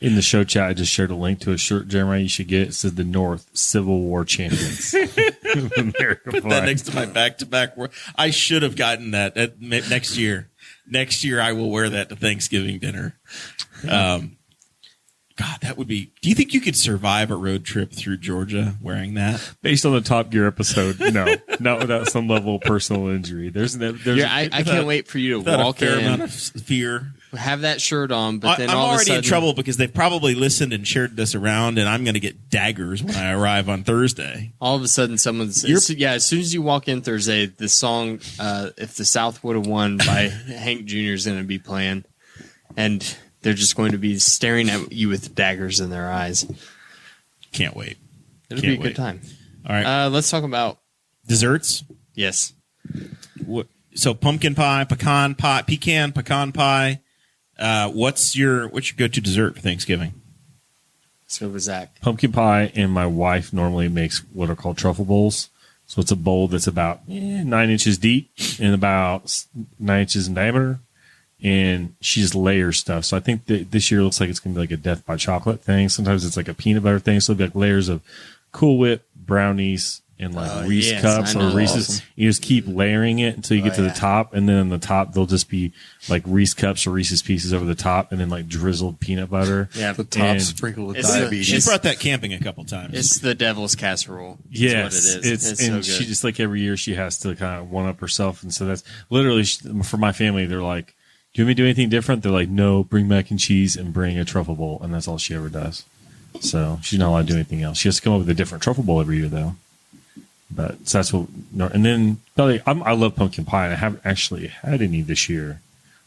In the show chat, I just shared a link to a shirt, Jeremiah, you should get. It says the North Civil War Champions. America Put that next to my back-to-back. I should have gotten that next year. Next year, I will wear that to Thanksgiving dinner. God, that would be. Do you think you could survive a road trip through Georgia wearing that? Based on the Top Gear episode, no, not without some level of personal injury. I can't wait for you to Without walk a fair in, amount of fear. have that shirt on, but then I'm all of a already sudden, in trouble because they've probably listened and shared this around, and I'm going to get daggers when I arrive on Thursday. all of a sudden someone's as soon as you walk in Thursday, the song "If the South Would Have Won" by Hank Jr. is going to be playing, and they're just going to be staring at you with daggers in their eyes. Can't wait. It'll Can't be a wait. good time. All right, Let's talk about desserts. yes. So pumpkin pie, pecan pie. What's your go-to dessert for Thanksgiving? Let's go with Zach. pumpkin pie, and my wife normally makes what are called truffle bowls. So it's a bowl that's about 9 inches deep and about 9 inches in diameter, and she just layers stuff. So I think that this year looks like it's going to be like a death by chocolate thing. Sometimes it's like a peanut butter thing. So it'll be like layers of Cool Whip, brownies, and like Reese yes, cups I or know. Reese's. Awesome. You just keep layering it until you get to the top, and then on the top there'll just be like Reese cups or Reese's Pieces over the top, and then like drizzled peanut butter. Yeah, The top And- sprinkled with It's- diabetes. She's brought that camping a couple times. It's the devil's casserole. is Yes, what it is. It's so and good. she just like every year she has to kind of one up herself, and so that's literally for my family. They're like, "Do you want me to do anything different?" They're like, "No, bring mac and cheese and bring a truffle bowl," and that's all she ever does. So she's not allowed to do anything else. She has to come up with a different truffle bowl every year, though. But so that's what. No, and then Belly, I love pumpkin pie, and I haven't actually had any this year.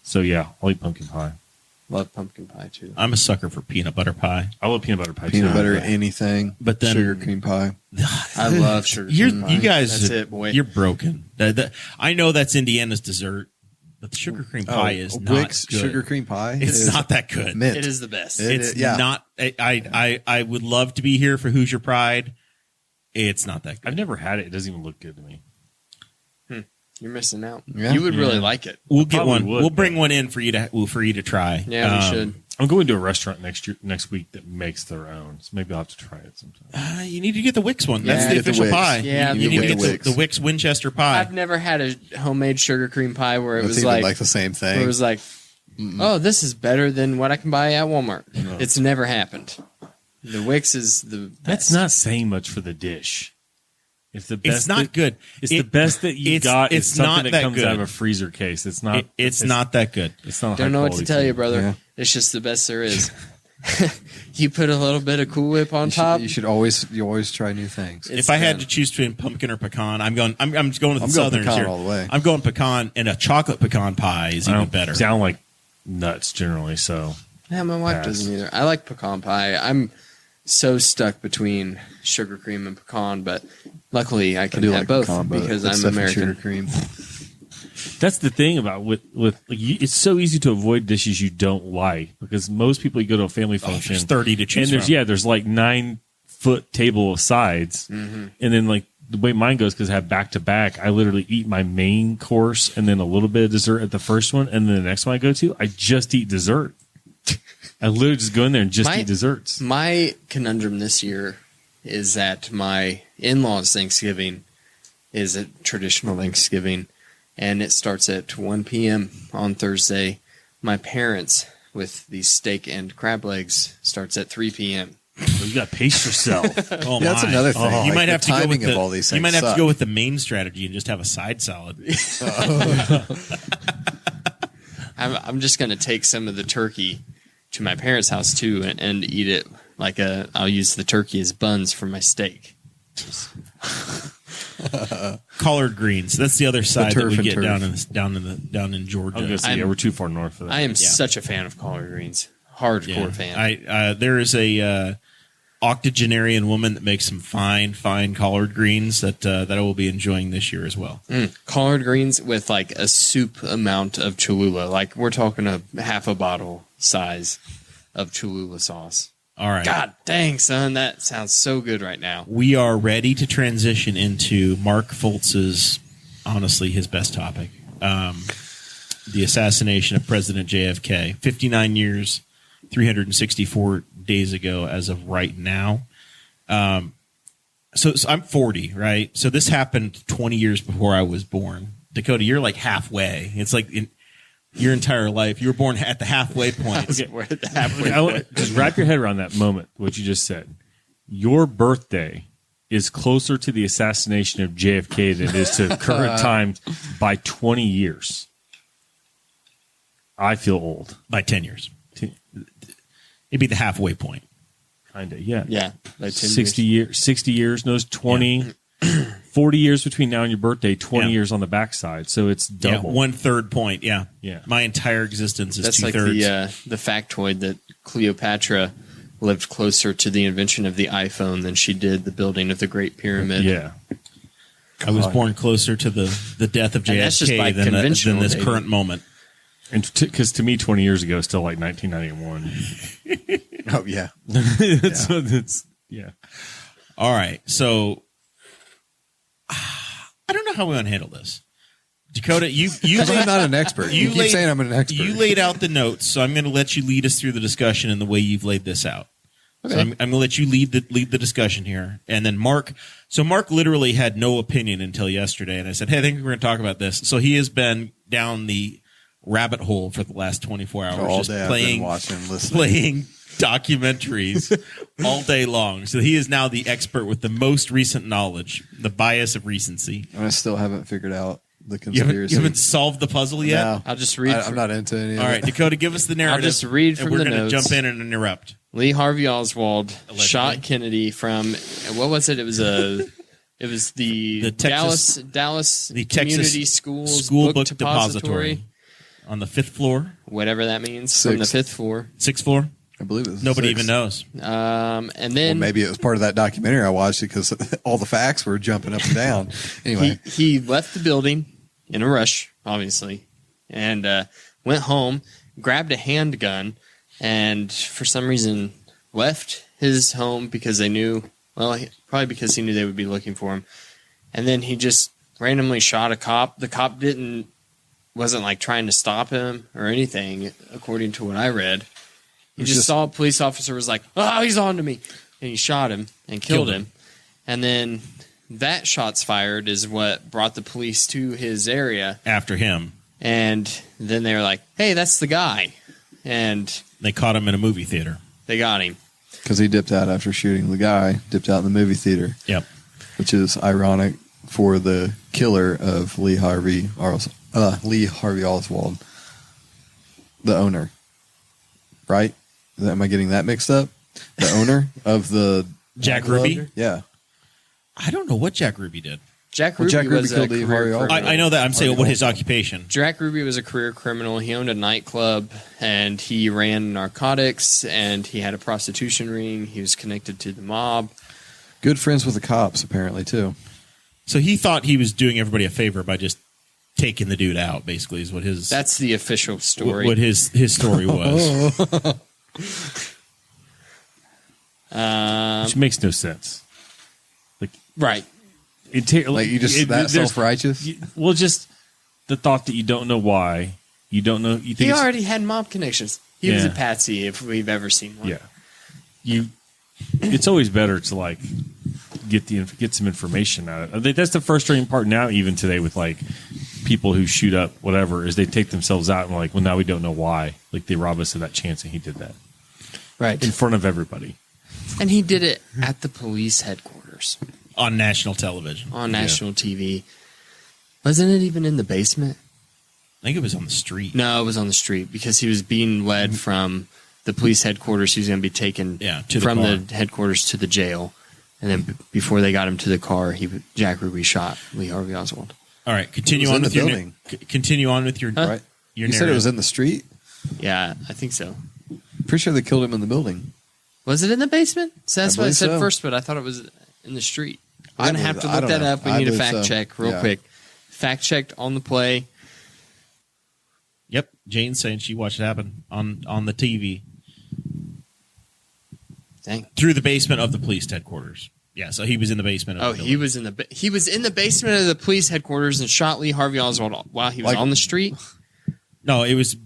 So yeah, I'll eat pumpkin pie. Love pumpkin pie too. I'm a sucker for peanut butter pie. I love peanut butter pie. Peanut too. butter, anything. But then- sugar cream pie. I love sugar You cream pie. guys, That's it, boy. You're broken. I know that's Indiana's dessert, but the sugar cream pie is not Wick's good. sugar cream pie. It's is not that good. mint. It is the best. It's yeah. not. I would love to be here for Hoosier Pride. It's not that good. I've never had it. It doesn't even look good to me. You're missing out. Yeah. You would really Yeah. like it. We'll get probably one. would, We'll but- bring one in for you to try. Yeah, we should. I'm going to a restaurant next week that makes their own, so maybe I'll have to try it sometime. You need to get the Wix one. That's Yeah, the get the official Wix. pie. Yeah, you the need to get Wix. the Wix Winchester pie. I've never had a homemade sugar cream pie where it It's was even like, like the same where it thing. was like, oh, this is better than what I can buy at Walmart. It's never happened. The Wix is the That's best. not saying much for the dish. If the best It's not good. It's the best that you it's- got. it's It's something not that that comes good. out of a freezer case. It's not. It's not that good. It's not. Don't know what to high-quality tell you, food. brother. Yeah. It's just the best there is. You put a little bit of Cool Whip on top. You should always try new things. It's If I had done. to choose between pumpkin or pecan, I'm going with the I'm going Southerners pecan here. all the way. I'm going pecan, and a chocolate pecan pie is I even don't better. sound like nuts generally. So Yeah, my wife Pass. doesn't either. I like pecan pie. I'm so stuck between sugar cream and pecan, but luckily I I can do have like both pecan, but because it's I'm definitely American. Sugar cream. that's the thing about with like it's so easy to avoid dishes you don't like because most people you go to a family function There's 30 to choose and there's from. there's like 9-foot table of sides, Mm-hmm. and then like the way mine goes because I have back to back. I literally eat my main course and then a little bit of dessert at the first one, and then the next one I go to, I just eat dessert. I literally just go in there and just My- eat desserts. My conundrum this year is that my in-laws' Thanksgiving is a traditional Thanksgiving, and it starts at 1 p.m. on Thursday. My parents, with the steak and crab legs, starts at 3 p.m. Well, you got to pace yourself. Oh, Yeah, that's my. another thing. You Like, might the have to go with timing of the, all these You things might have suck. to go with the main strategy and just have a side salad. I'm just going to take some of the turkey to my parents' house too and eat it like I'll use the turkey as buns for my steak. Collard greens. That's the other side that turf we and get turf. down in Georgia. I was going to say, yeah, we're too far north for that. I am such a fan of collard greens. Hardcore fan. There is a octogenarian woman that makes some fine collard greens that I will be enjoying this year as well. Collard greens with like a soup amount of Cholula. Like we're talking a half a bottle size of Cholula sauce. All right. God dang, son, that sounds so good right now. We are ready to transition into Mark Fultz's, honestly, his best topic. The assassination of President JFK. 59 years, 364 days ago as of right now. So I'm 40, right? So this happened 20 years before I was born. Dakota, you're like halfway. It's like in your entire life. You were born at the halfway point. Okay. We're at the halfway point. Just wrap your head around that moment, what you just said. Your birthday is closer to the assassination of JFK than it is to current time by 20 years. I feel old. By 10 years. It'd be the halfway point. Kind of, yeah. Yeah. Like 10 60 years, no, it's 20, 40 years between now and your birthday, 20 years on the backside. So it's double. Yeah, 1/3 point. Yeah. Yeah. My entire existence is That's 2/3. like the factoid that Cleopatra lived closer to the invention of the iPhone than she did the building of the Great Pyramid. Yeah. I was born closer to the death of And that's just by JFK than conventional this dating. current moment. And because to me, 20 years ago is still like 1991. Oh yeah. So that's, yeah. All right. So I don't know how we want to handle this. Dakota, you I'm not an expert. You keep saying I'm an expert. You laid out the notes, so I'm going to let you lead us through the discussion in the way you've laid this out. Okay. So I'm going to let you lead the discussion here, and then Mark. So Mark literally had no opinion until yesterday, and I said, "Hey, I think we're going to talk about this." So he has been down the rabbit hole for the last 24 hours, all just day playing, watching, listening. playing documentaries all day long. So he is now the expert with the most recent knowledge, the bias of recency. And I still haven't figured out the You conspiracy. haven't solved the puzzle yet? No. I'll just read. I'm not into any of All it. right, Dakota, give us the narrative. I'll just read and from we're the gonna notes. jump in and interrupt. Lee Harvey Oswald Allegedly. shot Kennedy from what was it? It was the Texas- Dallas the Community Texas Schools School Book Book Depository on the 5th floor, whatever that means, from the Sixth. 5th floor. 6th floor. I believe it was Nobody 6. even knows. And Well, then maybe it was part of that documentary I watched because all the facts were jumping up and down. Anyway, he left the building in a rush, obviously, and went home, grabbed a handgun, and for some reason left his home because they knew, probably because he knew they would be looking for him. And then he just randomly shot a cop. The cop wasn't like trying to stop him or anything, according to what I read. He just saw a police officer was like, "Oh, he's on to me," and he shot him and killed him. And then that shots fired is what brought the police to his area. After him, And then they were like, "Hey, that's the guy," and they caught him in a movie theater. they got him. because he dipped out after shooting the guy, dipped out in the movie theater, Yep. which is ironic for the killer of Lee Harvey Oswald, the owner. Right? Am I getting that mixed up? The owner of the Jack Club? Ruby? Yeah. I don't know what Jack Ruby did. Jack Well, Ruby Jack Ruby was a killed Lee career Harvey criminal. I know that. I'm saying what his Oswald. occupation. Jack Ruby was a career criminal. He owned a nightclub, and he ran narcotics, and he had a prostitution ring. He was connected to the mob. Good friends with the cops, apparently, too. So he thought he was doing everybody a favor by just taking the dude out. Basically, is what his That's the official story. what his story was. Which makes no sense. Right. Like, you just that there's- self-righteous? Well, just the thought that you don't know why. You don't know. You think He it's- already had mob connections. He was a Yeah. patsy, if we've ever seen one. Yeah. It's always better to like get some information out of it. I think that's the frustrating part now, even today, with like people who shoot up whatever, is they take themselves out and like, well, now we don't know why. Like they rob us of that chance, and he did that Right. in front of everybody. And he did it at the police headquarters On national television. on national TV. Wasn't it even in the basement? I think it was on the street. No, it was on the street because he was being led from the police headquarters. He was going to be taken Yeah, to the from car. the headquarters to the jail. And then before they got him to the car, Jack Ruby shot Lee Harvey Oswald. All right, continue It was on in with the your building. continue on with your Right? your You said it was in the street. Yeah, I think so. Pretty sure they killed him in the building. Was it in the basement? So that's I what I believe said so. first, but I thought it was in the street. We're I going to have to believe- I look don't that know. up. We I need a believe fact so. check real Yeah. quick. Fact checked on the play. Yep, Jane's saying she watched it happen on the TV Dang. through the basement of the police headquarters. Yeah, so he was in the basement. Of Oh, the building. he was in the basement of the police headquarters and shot Lee Harvey Oswald while he was Like- on the street. No, it was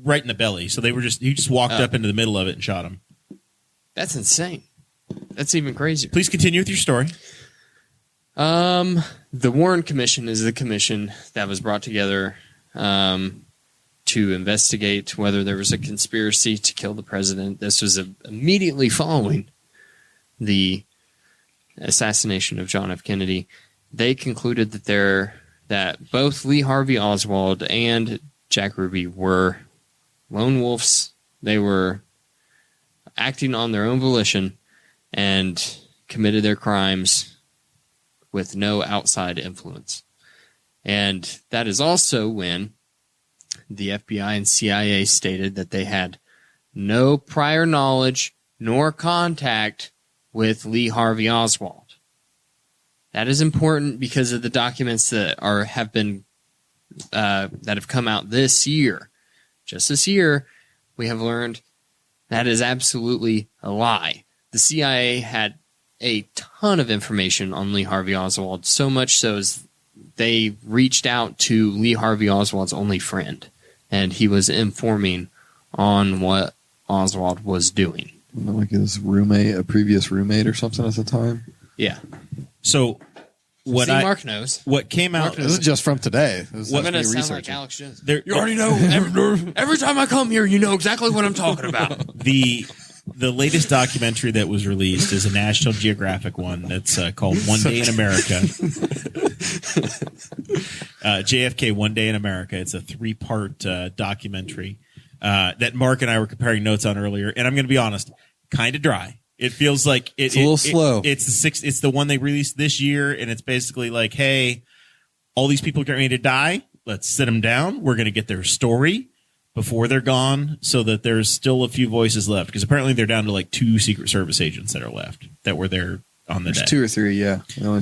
right in the belly. So he just walked Oh. up into the middle of it and shot him. That's insane. That's even crazier. Please continue with your story. The Warren Commission is the commission that was brought together to investigate whether there was a conspiracy to kill the president. This was immediately following the assassination of John F. Kennedy. They concluded that both Lee Harvey Oswald and Jack Ruby were lone wolves. They were acting on their own volition and committed their crimes with no outside influence. And that is also when the FBI and CIA stated that they had no prior knowledge nor contact with Lee Harvey Oswald. That is important because of the documents that have come out this year. Just this year, we have learned that is absolutely a lie. The CIA had a ton of information on Lee Harvey Oswald, so much so as they reached out to Lee Harvey Oswald's only friend, and he was informing on what Oswald was doing. Like his roommate, a previous roommate or something at the time. Yeah. So Mark knows. what came out This is just from today. I'm going to sound like Alex Jones. there, You already know. Every time I come here, you know exactly what I'm talking about. the latest documentary that was released is a National Geographic one that's called One Day in America. JFK One Day in America. It's a 3-part documentary that Mark and I were comparing notes on earlier. And I'm going to be honest, kind of dry. It feels like it's a little slow. It's the one they released this year, and it's basically like, hey, all these people are getting ready to die. Let's sit them down. We're going to get their story before they're gone, so that there's still a few voices left. Because apparently they're down to like 2 Secret Service agents that are left that were there on the day. There's 2 or 3, yeah. The only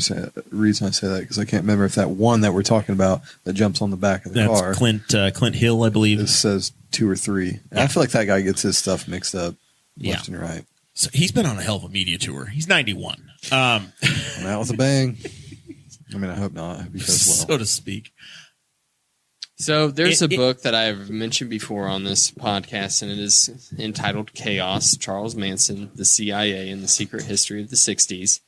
reason I say that because I can't remember if that one that we're talking about that jumps on the back of the That's car. Clint Hill, I believe. It says 2 or 3. And I feel like that guy gets his stuff mixed up left and right. So he's been on a hell of a media tour. He's 91. And that was a bang. I mean, I hope not. I hope he does well. So to speak. So there's a book that I've mentioned before on this podcast, and it is entitled Chaos, Charles Manson, the CIA, and the Secret History of the 60s.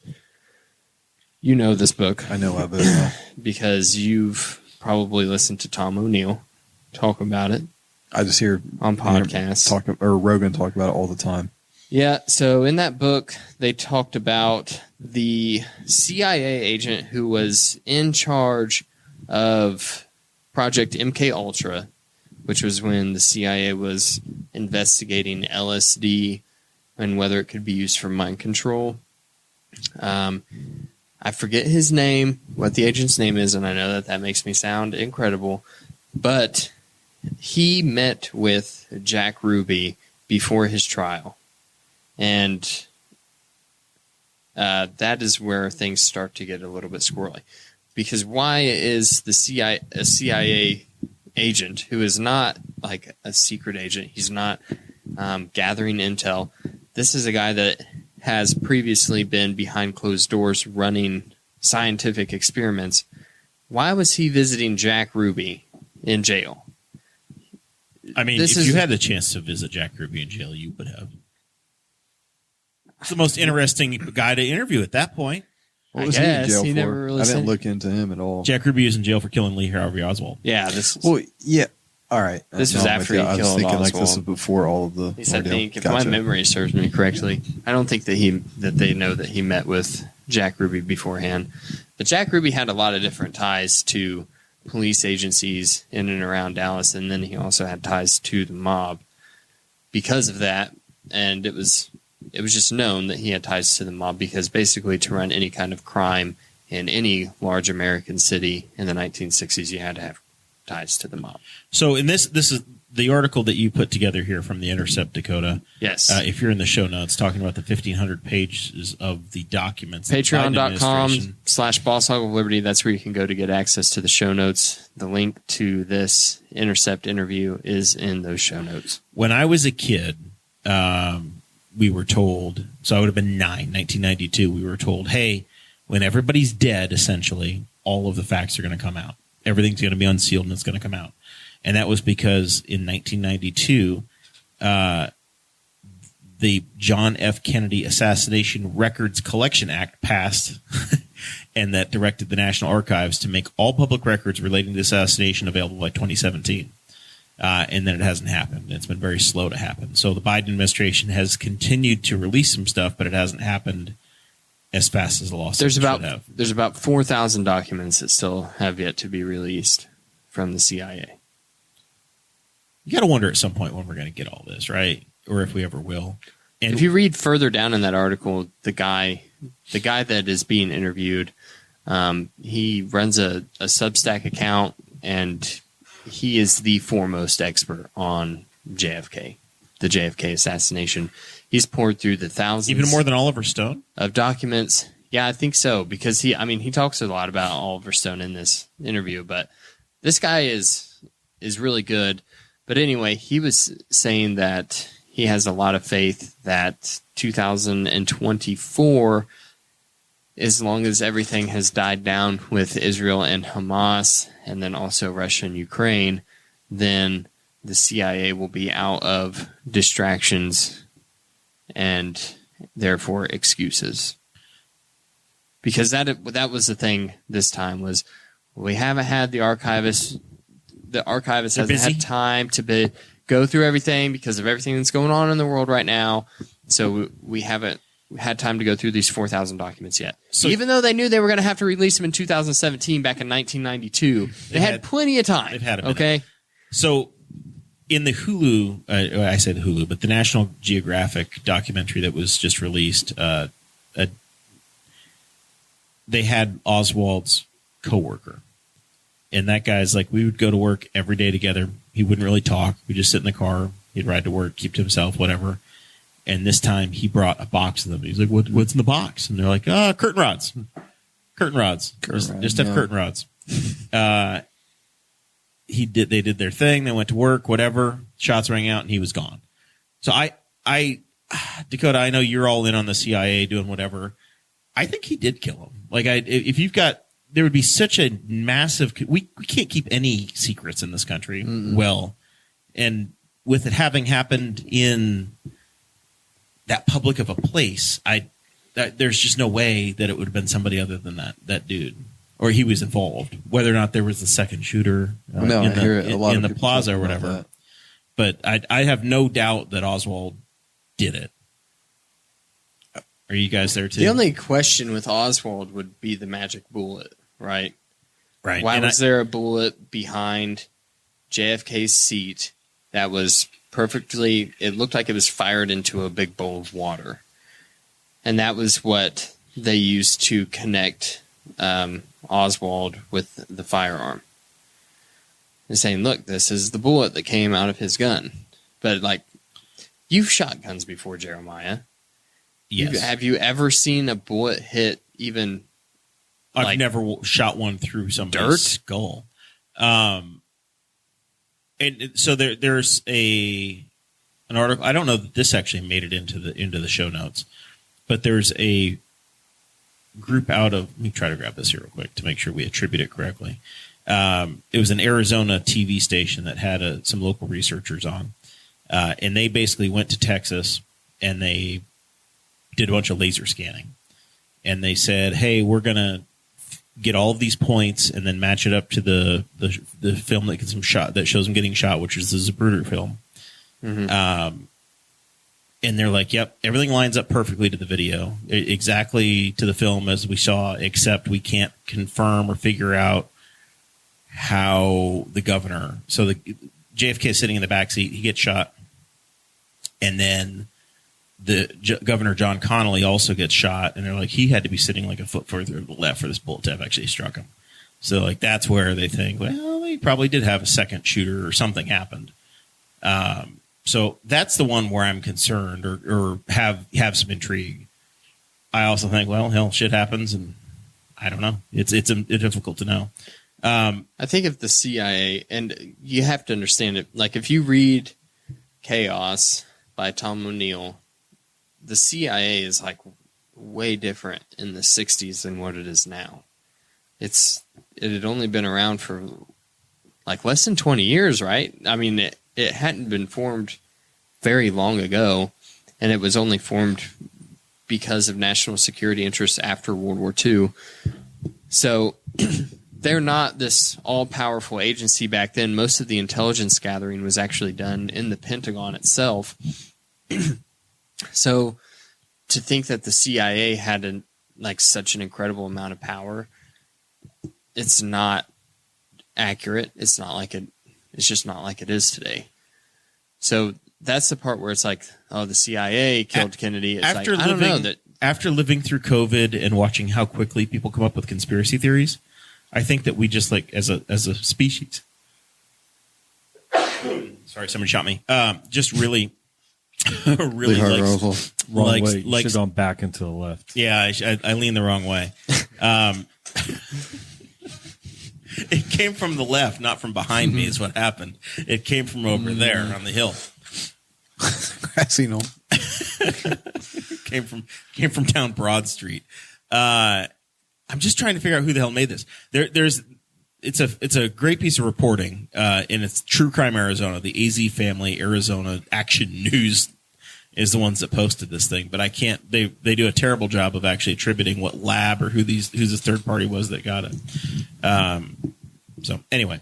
You know this book I know of it. because you've probably listened to Tom O'Neill talk about it I just hear on podcasts. Rogan talk about it all the time. Yeah, so in that book, they talked about the CIA agent who was in charge of Project MK Ultra, which was when the CIA was investigating LSD and whether it could be used for mind control. I forget his name, what the agent's name is, and I know that makes me sound incredible, but he met with Jack Ruby before his trial. And that is where things start to get a little bit squirrely. Because why is the CIA a CIA agent who is not like a secret agent? He's not gathering intel. This is a guy that has previously been behind closed doors running scientific experiments. Why was he visiting Jack Ruby in jail? I mean, if you had the chance to visit Jack Ruby in jail, you would have. It's the most interesting guy to interview at that point. What was I he in guess. jail He for? never really I didn't said- look into him at all. Jack Ruby is in jail for killing Lee Harvey Oswald. Yeah, Well, yeah. All right. This was I'm after with he you. I was killed thinking like this Oswald. was before all of the. at least I ordeal. think, if Gotcha. my memory serves me correctly, I don't think that they know that he met with Jack Ruby beforehand. But Jack Ruby had a lot of different ties to police agencies in and around Dallas, and then he also had ties to the mob because of that. And it was it was just known that he had ties to the mob, because basically to run any kind of crime in any large American city in the 1960s, you had to have ties to the mob. So in this is the article that you put together here from the Intercept, Dakota. Yes. If you're in the show notes, talking about the 1,500 pages of the documents. The Biden administration- Patreon.com/BossHog of Liberty. That's where you can go to get access to the show notes. The link to this Intercept interview is in those show notes. When I was a kid, we were told, so I would have been 1992, we were told, hey, when everybody's dead, essentially, all of the facts are going to come out. Everything's going to be unsealed and it's going to come out. And that was because in 1992, the John F. Kennedy Assassination Records Collection Act passed, and that directed the National Archives to make all public records relating to the assassination available by 2017. And then it hasn't happened. It's been very slow to happen. So the Biden administration has continued to release some stuff, but it hasn't happened as fast as the lawsuit should have. There's about 4,000 documents that still have yet to be released from the CIA. You got to wonder at some point when we're going to get all this, right? Or if we ever will. And if you read further down in that article, the guy that is being interviewed, he runs a Substack account, and he is the foremost expert on JFK, the JFK assassination. He's poured through the thousands, even more than Oliver Stone, of documents. Yeah, I think so, because he talks a lot about Oliver Stone in this interview, but this guy is really good. But anyway, he was saying that he has a lot of faith that 2024, as long as everything has died down with Israel and Hamas, and then also Russia and Ukraine, then the CIA will be out of distractions and therefore excuses. Because that was the thing this time, was we haven't had the archivist. The archivist hasn't had time to go through everything because of everything that's going on in the world right now. So we haven't had time to go through these 4,000 documents yet. So even though they knew they were going to have to release them in 2017, back in 1992, they had plenty of time. They've had a minute. Okay. So in the Hulu, I say the Hulu, but the National Geographic documentary that was just released, they had Oswald's coworker. And that guy's like, we would go to work every day together. He wouldn't really talk. We'd just sit in the car. He'd ride to work, keep to himself, whatever. And this time he brought a box to them. He's like, what's in the box? And they're like, curtain rods. Curtain rods. Just have curtain rods. They did their thing. They went to work, whatever. Shots rang out and he was gone. So Dakota, I know you're all in on the CIA doing whatever. I think he did kill him. Like, if you've got, there would be such a massive. We can't keep any secrets in this country. Well, and with it having happened in that public of a place, there's just no way that it would have been somebody other than that dude, or he was involved. Whether or not there was the second shooter in the plaza or whatever. But I have no doubt that Oswald did it. Are you guys there too? The only question with Oswald would be the magic bullet, right? Right. Why was there a bullet behind JFK's seat that was perfectly, it looked like it was fired into a big bowl of water. And that was what they used to connect Oswald with the firearm. They're saying, look, this is the bullet that came out of his gun. But, like, you've shot guns before, Jeremiah. Yes. Have you ever seen a bullet hit even? I've never shot one through somebody's skull. And so there's an article. I don't know that this actually made it into the show notes, but there's a group out of. Let me try to grab this here real quick to make sure we attribute it correctly. It was an Arizona TV station that had some local researchers on, and they basically went to Texas and they did a bunch of laser scanning, and they said, "Hey, we're gonna get all of these points and then match it up to the film that gets him shot, that shows him getting shot, which is the Zapruder film." Mm-hmm. And they're like, "Yep, everything lines up perfectly to the video, exactly to the film as we saw, except we can't confirm or figure out how the governor." So the JFK is sitting in the back seat, he gets shot, and then Governor John Connolly also gets shot, and they're like, he had to be sitting like a foot further to the left for this bullet to have actually struck him. So like that's where they think, well, he probably did have a second shooter or something happened. So that's the one where I'm concerned or have some intrigue. I also think, well, hell, shit happens, and I don't know. It's difficult to know. I think if the CIA, and you have to understand it, like if you read Chaos by Tom O'Neill, the CIA is like way different in the 60s than what it is now. It had only been around for like less than 20 years, right? I mean, it hadn't been formed very long ago, and it was only formed because of national security interests after World War II. So they're not this all-powerful agency back then. Most of the intelligence gathering was actually done in the Pentagon itself. So to think that the CIA had such an incredible amount of power, it's not accurate. It's not like it. It's just not like it is today. So that's the part where it's like, oh, the CIA killed Kennedy. It's like, I don't know that. After living through COVID and watching how quickly people come up with conspiracy theories, I think that we just like as a species. Sorry, somebody shot me. Just really wrong way. You should have gone back and to the left. Yeah, I leaned the wrong way. It came from the left, not from behind me. Is what happened. It came from over there on the hill. Grassy knoll. came from down Broad Street. I'm just trying to figure out who the hell made this. It's a great piece of reporting, and it's True Crime Arizona. The AZ Family Arizona Action News is the ones that posted this thing, but I can't. They do a terrible job of actually attributing what lab or who the third party was that got it. So anyway,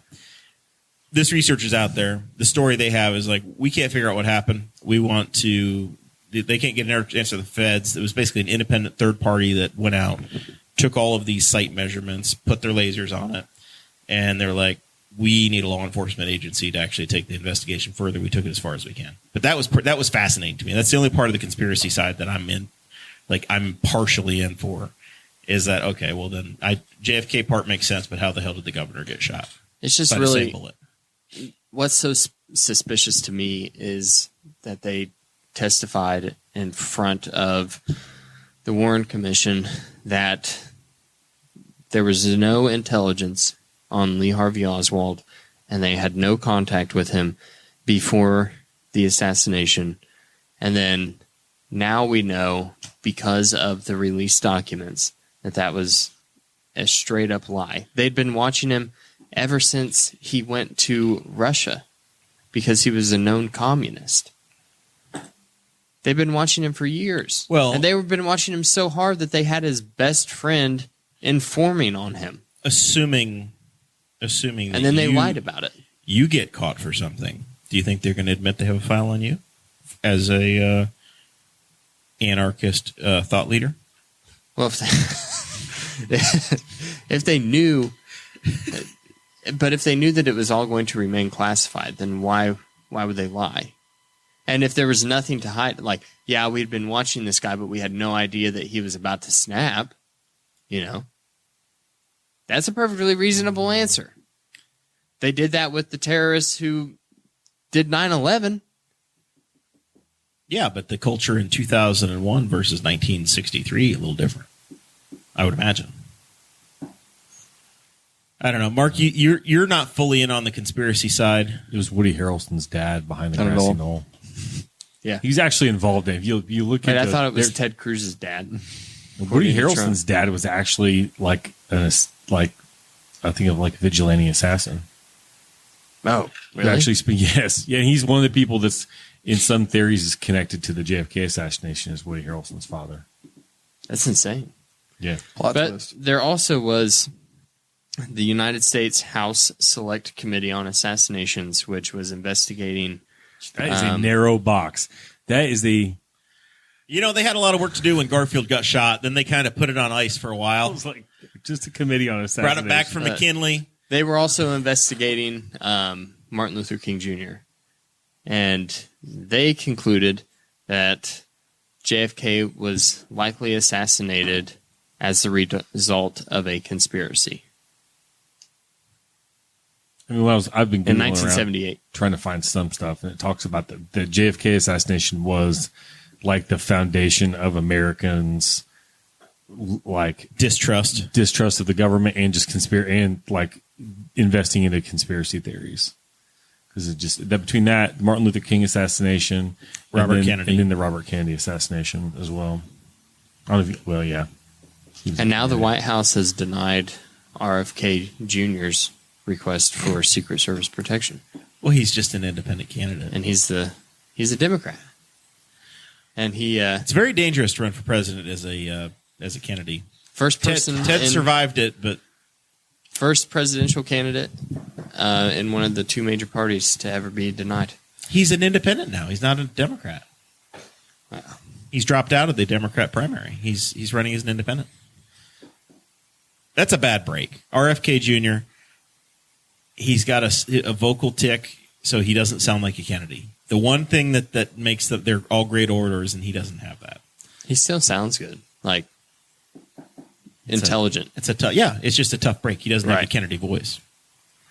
this research is out there. The story they have is like, we can't figure out what happened. We want to. They can't get an answer to the feds. It was basically an independent third party that went out, took all of these site measurements, put their lasers on it, and they're like, we need a law enforcement agency to actually take the investigation further. We took it as far as we can. But that was fascinating to me. That's the only part of the conspiracy side that I'm in, like I'm partially in for, is that, okay, well then JFK part makes sense, but how the hell did the governor get shot? It's just really, what's so suspicious to me is that they testified in front of the Warren Commission that there was no intelligence on Lee Harvey Oswald, and they had no contact with him before the assassination. And then now we know, because of the released documents, that was a straight up lie. They'd been watching him ever since he went to Russia because he was a known communist. They've been watching him for years. Well, and they've been watching him so hard that they had his best friend informing on him. Assuming that, and then they lied about it. You get caught for something. Do you think they're going to admit they have a file on you as a anarchist thought leader? Well, if they knew, but if they knew that it was all going to remain classified, then why would they lie? And if there was nothing to hide, like, yeah, we'd been watching this guy, but we had no idea that he was about to snap, that's a perfectly reasonable answer. They did that with the terrorists who did 9/11. Yeah, but the culture in 2001 versus 1963 a little different, I would imagine. I don't know, Mark. You're not fully in on the conspiracy side. It was Woody Harrelson's dad behind the grassy knoll. Yeah, he's actually involved in it. If you look at, I thought it was Ted Cruz's dad. Woody Harrelson's dad was actually like I think of like a vigilante assassin. Oh, really? Actually, yes, yeah. He's one of the people that's in some theories is connected to the JFK assassination as Woody Harrelson's father. That's insane. Yeah, but there also was the United States House Select Committee on Assassinations, which was investigating. That is a narrow box. That is the. They had a lot of work to do when Garfield got shot. Then they kind of put it on ice for a while. It was like just a committee on assassination. Brought it back from McKinley. They were also investigating Martin Luther King Jr. And they concluded that JFK was likely assassinated as the result of a conspiracy. I mean, I've been In Googling around 1978. trying to find some stuff, and it talks about the JFK assassination was like the foundation of Americans' like Distrust. of the government and just and like investing into conspiracy theories. Because it just that between that Martin Luther King assassination, Kennedy, and then the Robert Kennedy assassination as well. I don't know if yeah. And now the White House has denied RFK Jr.'s request for Secret Service protection. Well, he's just an independent candidate. And he's a Democrat. And it's very dangerous to run for president as a Kennedy. First person Ted survived it, but first presidential candidate in one of the two major parties to ever be denied. He's an independent now. He's not a Democrat. Wow. He's dropped out of the Democrat primary. He's running as an independent. That's a bad break. RFK Jr., he's got a vocal tick, so he doesn't sound like a Kennedy. The one thing that makes that they're all great orators, and he doesn't have that. He still sounds good, like intelligent. It's just a tough break. He doesn't have the Kennedy voice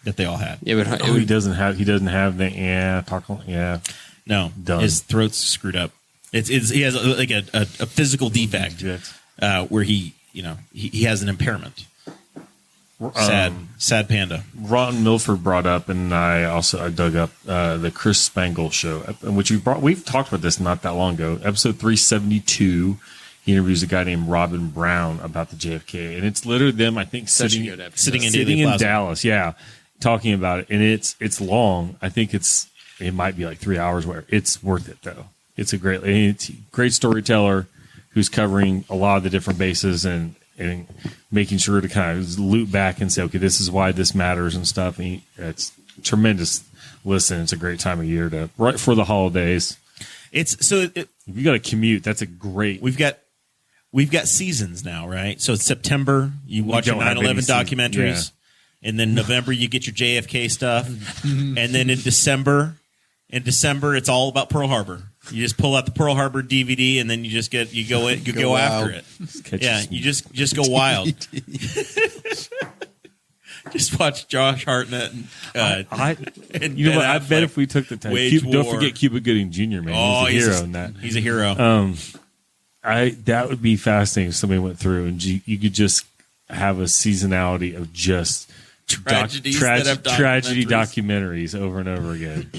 that they all had. He doesn't have the No, done. His throat's screwed up. He has a physical defect where he has an impairment. Sad panda. Ron Milford brought up, and I dug up the Chris Spangle show, which we've talked about this not that long ago. Episode 372, he interviews a guy named Robin Brown about the JFK, and it's literally them, I think, sitting in Dallas, talking about it, and it's long. I think it might be like 3 hours. Where it's worth it though. It's a great storyteller who's covering a lot of the different bases and making sure to kind of loop back and say, okay, this is why this matters and stuff. And it's tremendous. Listen, it's a great time of year right for the holidays. If you got to commute, that's a great. We've got seasons now, right? So it's September, you watch your 9/11 documentaries, and then November you get your JFK stuff, and then in December, it's all about Pearl Harbor. You just pull out the Pearl Harbor DVD, and then you go after it. You just go wild. Just watch Josh Hartnett. I bet if we took the time, don't forget Cuba Gooding Jr. Man, he's a hero in that. He's a hero. That would be fascinating if somebody went through and you could just have a seasonality of just tragedy documentaries over and over again.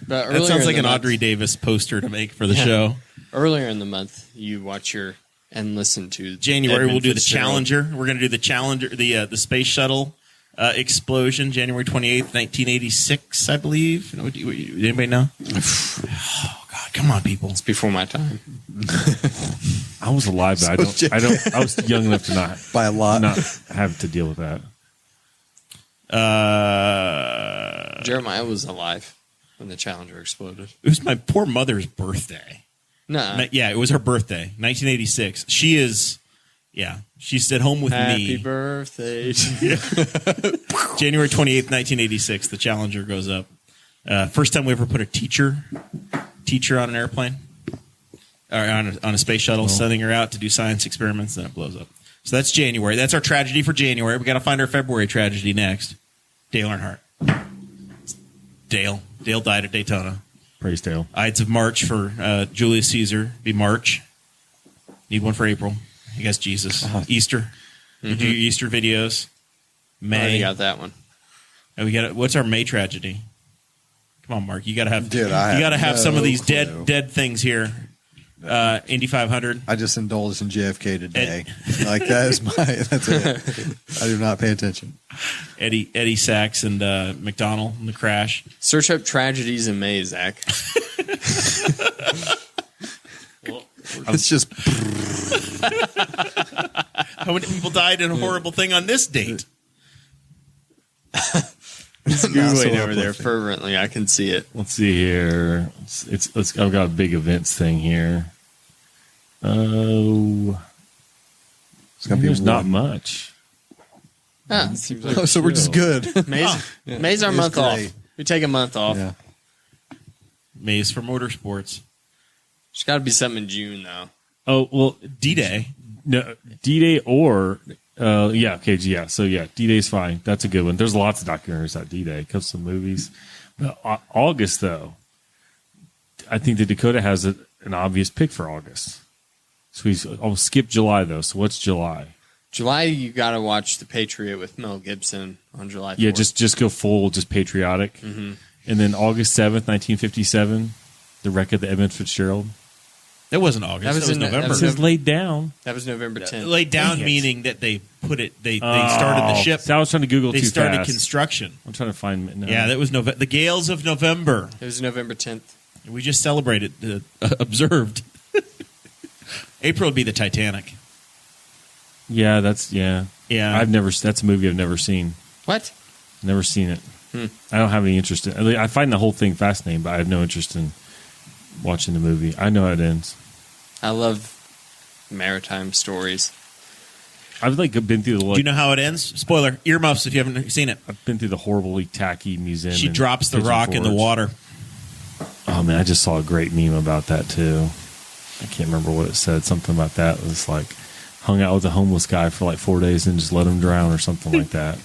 That sounds like an Audrey Davis poster to make for the show. Earlier in the month, you watch and listen to January. We'll do the Challenger. We're going to do the Challenger, the space shuttle explosion, January 28th, 1986, I believe. Anybody know? Oh God, come on, people! It's before my time. I was alive, but I was young enough to not by a lot not have to deal with that. Jeremiah was alive when the Challenger exploded. It was my poor mother's birthday. No. Yeah, it was her birthday, 1986. She's at home with me. Happy birthday. January 28th, 1986, the Challenger goes up. First time we ever put a teacher on an airplane, or on a space shuttle, sending her out to do science experiments, then it blows up. So that's January. That's our tragedy for January. We got to find our February tragedy next. Dale Earnhardt. Dale died at Daytona. Praise Dale. Ides of March for Julius Caesar. Be March. Need one for April. I guess Jesus. Easter. You do your Easter videos. May. I got that one. And what's our May tragedy? Come on, Mark. You got to have. Dude, you got to have some of these clue. dead things here. Indy 500. I just indulged in JFK today. That's it. I do not pay attention. Eddie Sachs and McDonald in the crash. Search up tragedies in May, Zach. It's just. How many people died in a horrible thing on this date? Googling over there fervently. I can see it. Let's see here. I've got a big events thing here. Oh, there's not much. Seems like So we're just good. May's our month off. We take a month off. Yeah. May's for motorsports. There's got to be something in June though. Oh, well, D-Day. no, D-Day or yeah, okay, yeah. So yeah, D-Day's fine. That's a good one. There's lots of documentaries about D-Day. Comes some movies. But August though, I think that Dakota has an obvious pick for August. So I'll skip July though. So what's July? July, you got to watch The Patriot with Mel Gibson on July 4th. Yeah, just go full, just patriotic. Mm-hmm. And then August 7th, 1957, The Wreck of the Edmund Fitzgerald. That wasn't August. That was November. It says laid down. That was November 10th. Laid down meaning that they put it. They started the ship. So I was trying to Google They too started fast. construction. I'm trying to find. No. Yeah, that was the gales of November. It was November 10th. We just celebrated, observed. April would be the Titanic. Yeah, that's yeah. That's a movie I've never seen. What? Never seen it. I don't have any interest in. I find the whole thing fascinating, but I have no interest in watching the movie. I know how it ends. I love maritime stories. I've been through the. Do you know how it ends? Spoiler: earmuffs if you haven't seen it. I've been through the horribly tacky museum. She in drops the Pigeon rock in the Forge. water. Oh man, I just saw a great meme about that too. I can't remember what it said. Something about that. It was like hung out with a homeless guy for like 4 days and just let him drown or something like that.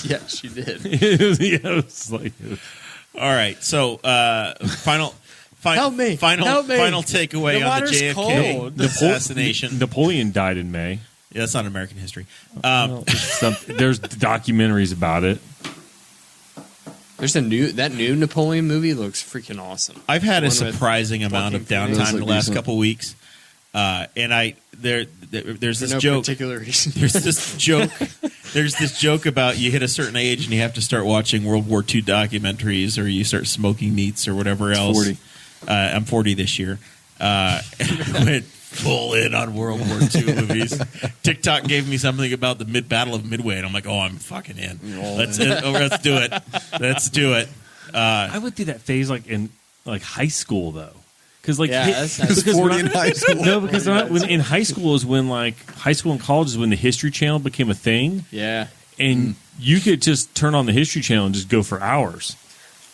Yeah, she did. it was like, All right, so final Help me. final takeaway The on the water's JFK cold. assassination. Napoleon died in May. Yeah, that's not American history. There's documentaries about it. There's that new Napoleon movie looks freaking awesome. I've had a One with surprising amount of Joaquin Phoenix. downtime the last decent. couple weeks, and there's For this no joke. particular reason. There's this joke. There's this joke about you hit a certain age and you have to start watching World War II documentaries, or you start smoking meats or whatever else. 40. I'm 40 this year. I went full in on World War II movies. TikTok gave me something about the Battle of Midway, and I'm like, oh, I'm fucking in. Let's do it. Let's do it. I went through that phase in high school though, because that's He was 40 in high school. no, because in high school is when high school and college is when the History Channel became a thing, Yeah. and you could just turn on the History Channel and just go for hours.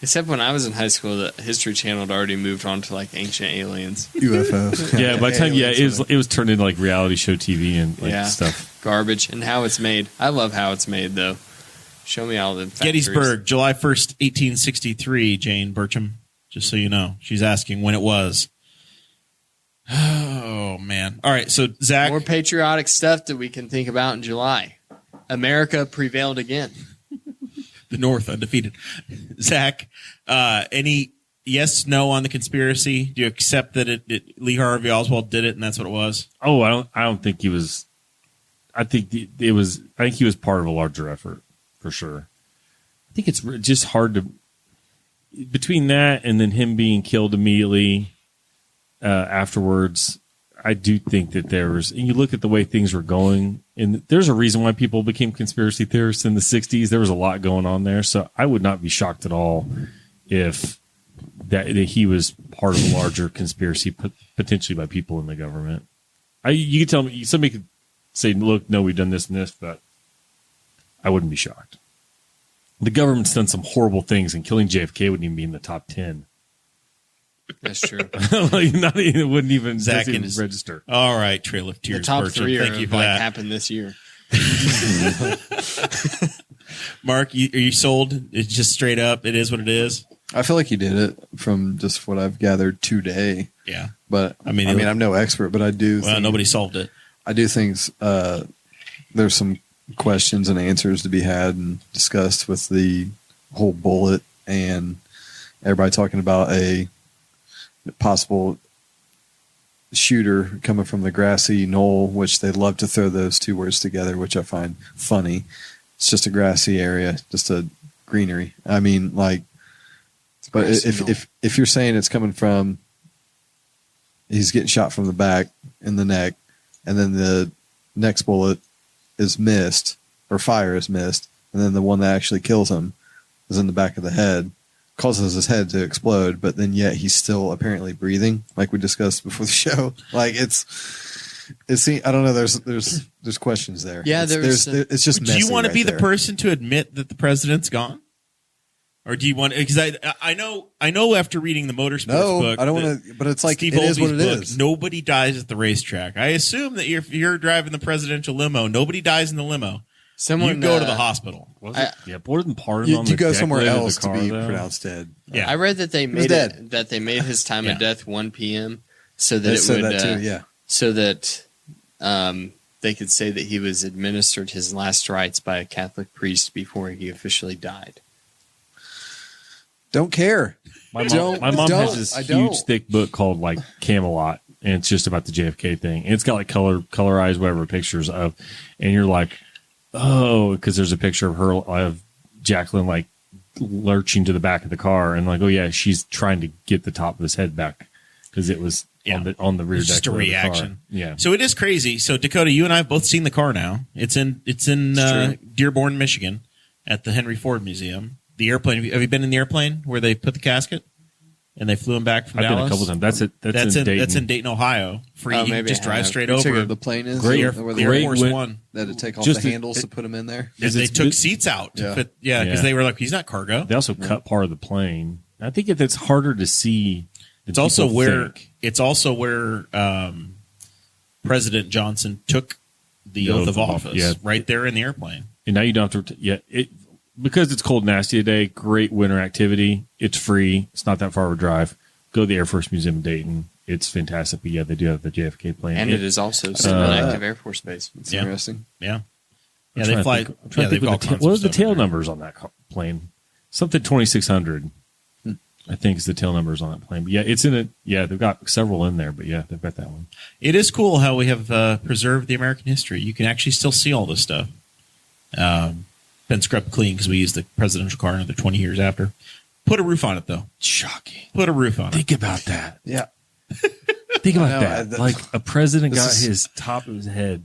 Except when I was in high school, the History Channel had already moved on to ancient aliens. UFOs. Yeah, by the time it was turned into reality show TV and stuff. Garbage. And how it's made. I love how it's made, though. Show me all the factories. Gettysburg, July 1st, 1863, Jane Burcham. Just so you know. She's asking when it was. Oh, man. All right, so Zach. More patriotic stuff that we can think about in July. America prevailed again. The North undefeated. Zach, any yes, no on the conspiracy? Do you accept that Lee Harvey Oswald did it and that's what it was? Oh, I don't think he was. I think he was part of a larger effort for sure. I think it's just hard to between that and then him being killed immediately afterwards. I do think that and you look at the way things were going, and there's a reason why people became conspiracy theorists in the 60s. There was a lot going on there. So I would not be shocked at all if that he was part of a larger conspiracy, potentially by people in the government. You could tell me, somebody could say, look, no, we've done this and this, but I wouldn't be shocked. The government's done some horrible things, and killing JFK wouldn't even be in the top 10. That's true. It wouldn't even, Zach even is- register. All right, Trail of Tears. The top Burcham. three Thank are you for that. happened this year. Mark, are you sold? It's just straight up. It is what it is. I feel like he did it from just what I've gathered today. Yeah. But I mean, I'm no expert, but I do. Well, nobody solved it. I do think there's some questions and answers to be had and discussed with the whole bullet and everybody talking about a possible shooter coming from the grassy knoll, which they love to throw those two words together, which I find funny. It's just a grassy area, just a greenery. I mean, but if you're saying it's coming from, he's getting shot from the back in the neck, and then the next bullet is missed, or fire is missed, and then the one that actually kills him is in the back of the head, causes his head to explode, but then yet he's still apparently breathing, like we discussed before the show. I don't know. There's questions there. Yeah, it's just. Do you want to right be there. the person to admit that the president's gone? Or do you want? Because I know after reading the motorsports book, I don't want to. But it's like Steve it is what it Olby's book, is. nobody dies at the racetrack. I assume that if you're driving the presidential limo, nobody dies in the limo. Someone you go to the hospital. Was it? Yeah, wasn't part of You, on you the go deck somewhere lid of the else car, to be though? pronounced dead. Yeah, I read that they made dead. that they made his time Yeah. of death 1 p.m. so that They it said would that too. Yeah. so that they could say that he was administered his last rites by a Catholic priest before he officially died. Don't care. My Don't- mom don't. has this I huge, don't. thick book called like Camelot, and it's just about the JFK thing. And it's got like colorized whatever pictures of, and you're like, oh, because there's a picture of her of Jacqueline like lurching to the back of the car, and like, oh yeah, she's trying to get the top of his head back because it was on the rear It's deck. just a of the car. reaction. Yeah. So it is crazy. So Dakota, you and I have both seen the car now. It's in Dearborn, Michigan, at the Henry Ford Museum. The airplane. Have you been in the airplane where they put the casket and they flew him back from I've Dallas? been a couple times. That's in Dayton. That's in Dayton, Ohio. Free. Oh, you can maybe just I drive have. straight Which over. the plane is Great- where The they Air Force win- One. that to take off Just the it- handles to put him in there. Because they it's took bit- seats out. Yeah. Because Yeah. they were like, he's not cargo. They also cut part of the plane. I think if it's harder to see. It's also where President Johnson took the oath of office. Yeah. Right there in the airplane. And now you don't have to. Because it's cold and nasty today. Great winter activity. It's free. It's not that far of a drive. Go to the Air Force Museum in Dayton. It's fantastic. But yeah, they do have the JFK plane. And it is also still an active Air Force base. It's Yeah. interesting. Yeah. I'm Yeah, trying they to fly. think- I'm trying Yeah, to think they've got all what kinds are of the stuff tail in there. numbers on that plane? Something 2600. I think is the tail numbers on that plane. But yeah, it's in it. Yeah, they've got several in there. But yeah, they've got that one. It is cool how we have preserved the American history. You can actually still see all this stuff. Been scrubbed clean because we used the presidential car another 20 years after. Put a roof on it, though. Shocking. Put a roof on it. Think about that. Yeah. Think about I know, that. Like a president This got is- his top of his head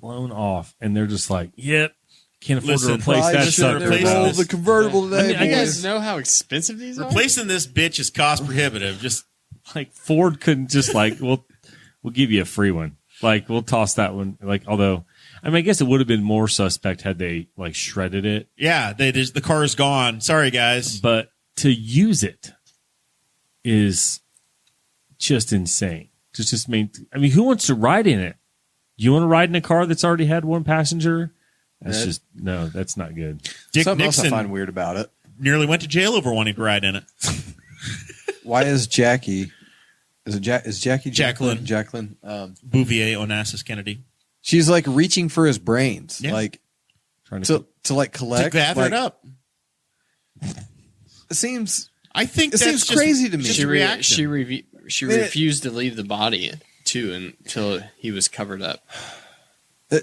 blown off, and they're just like, "Yep, can't afford Listen, to replace probably that should sucker." replace now." this. the convertible today. You guys boys. know how expensive these are? Replacing this bitch is cost prohibitive. Just Like Ford couldn't just like, we'll give you a free one. Like we'll toss that one. Like although, I mean, I guess it would have been more suspect had they like shredded it, the car's gone. Sorry, guys. but to use it is just insane. Just mean, I mean, who wants to ride in it? You want to ride in a car that's already had one passenger? That's that's not good. Dick Something else I Nixon find weird about it. nearly went to jail over wanting to ride in it. Why is Jackie? Is Jackie Jacqueline. Jacqueline. Bouvier Onassis Kennedy. She's like reaching for his brains, Yeah. like Trying to to like collect. To gather like, it up. It seems I think It that's seems just- crazy to me. just She a reaction. refused to leave the body too until he was covered up.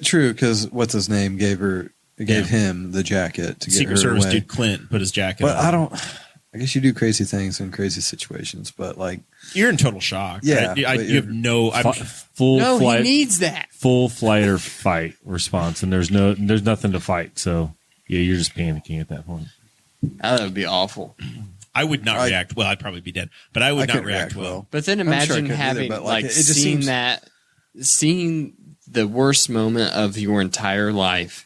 true because what's his name gave him the jacket to get Secret her Service away. dude Clint put his jacket But on. I don't. I guess you do crazy things in crazy situations, but like You're in total shock. Yeah, right? but You have no. full No, flight, he needs that. full flight or fight response, and there's nothing to fight. So yeah, you're just panicking at that point. That would be awful. I would not react. Well, I'd probably be dead, but I would not couldn't react well. But then I'm sure I imagine couldn't having either, but, like, like it just seeing seems- seeing the worst moment of your entire life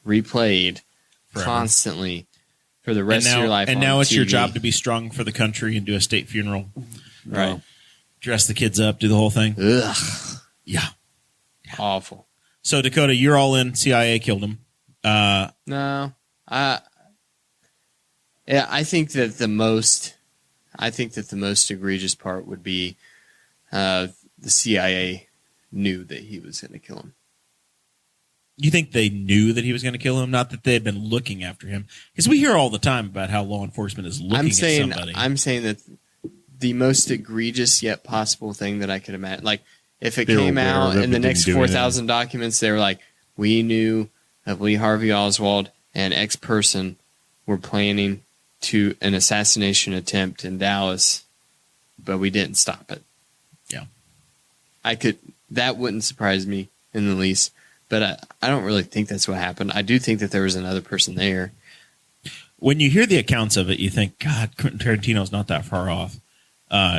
replayed Forever. constantly for the rest and now, of your life. and on now it's your TV. job to be strong for the country and do a state funeral, right. dress the kids up, do the whole thing. Ugh, Yeah. awful. So Dakota, you're all in. CIA killed him. No, yeah, I think that the most egregious part would be the CIA knew that he was going to kill him. You think they knew that he was going to kill him? Not that they had been looking after him, because we hear all the time about how law enforcement is looking at somebody. I'm saying that the most egregious yet possible thing that I could imagine, like if it They were came aware out of it, in the but next didn't do 4,000 documents, they were like, we knew that Lee Harvey Oswald and X person were planning to an assassination attempt in Dallas, but we didn't stop it. Yeah. That wouldn't surprise me in the least, but I don't really think that's what happened. I do think that there was another person there. When you hear the accounts of it, you think, God, Quentin Tarantino's not that far off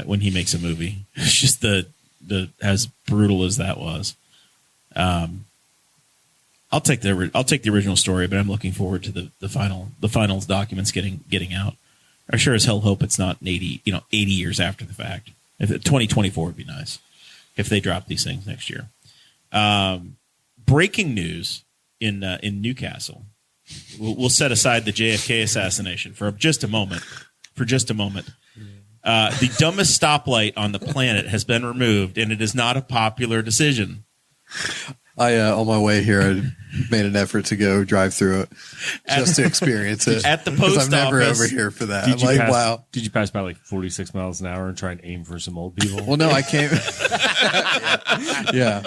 when he makes a movie. It's just the as brutal as that was. I'll take the original story, but I'm looking forward to the finals documents getting out. I sure as hell hope it's not 80 years after the fact. If 2024 would be nice if they drop these things next year. Breaking news in Newcastle. We'll set aside the JFK assassination for just a moment. The dumbest stoplight on the planet has been removed, and it is not a popular decision. I on my way here, I made an effort to go drive through it just to experience it at the post office. I'm never over here for that. I'm like, wow. Did you pass by like 46 miles an hour and try and aim for some old people? Well, no, I can't. yeah.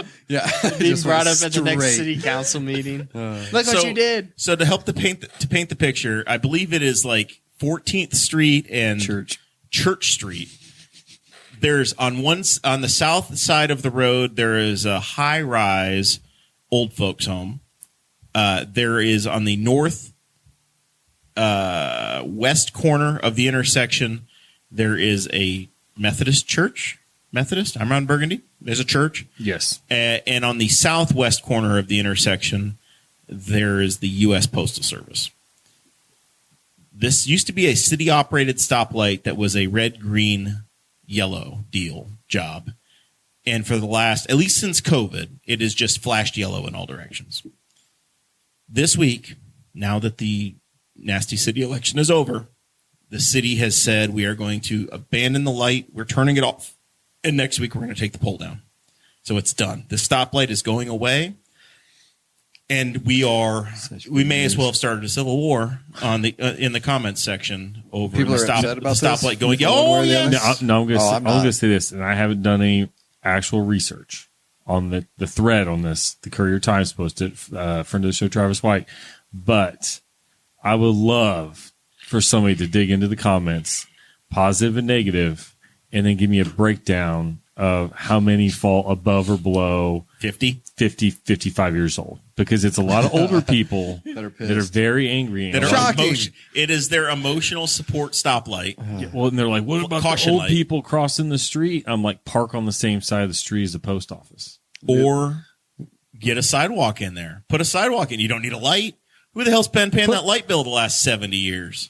Being brought up at the next city council meeting. Look what you did. So to help to paint the picture, I believe it is like 14th Street and Church Street. There's on the south side of the road, there is a high-rise old folks home. There is on the north west corner of the intersection, there is a Methodist church. I'm around Burgundy. There's a church. Yes. And on the southwest corner of the intersection, there is the U.S. Postal Service. This used to be a city-operated stoplight that was a red, green, yellow job. And for the last, at least since COVID, it has just flashed yellow in all directions. This week, now that the nasty city election is over, the city has said we are going to abandon the light. We're turning it off. And next week, we're going to take the pole down. So it's done. The stoplight is going away. And we may as well have started a civil war on the in the comments section over People the stoplight going. Oh yeah, I'm going to say this, and I haven't done any actual research on the thread on this. The Courier Times posted, friend of the show, Travis White. But I would love for somebody to dig into the comments, positive and negative, and then give me a breakdown of how many fall above or below 50, 55 years old. Because it's a lot of older people that are very angry. It is their emotional support stoplight. Yeah, well, and they're like, what about the old people crossing the street? I'm like, park on the same side of the street as the post office. Or get a sidewalk in there. Put a sidewalk in. You don't need a light. Who the hell's been paying that light bill the last 70 years?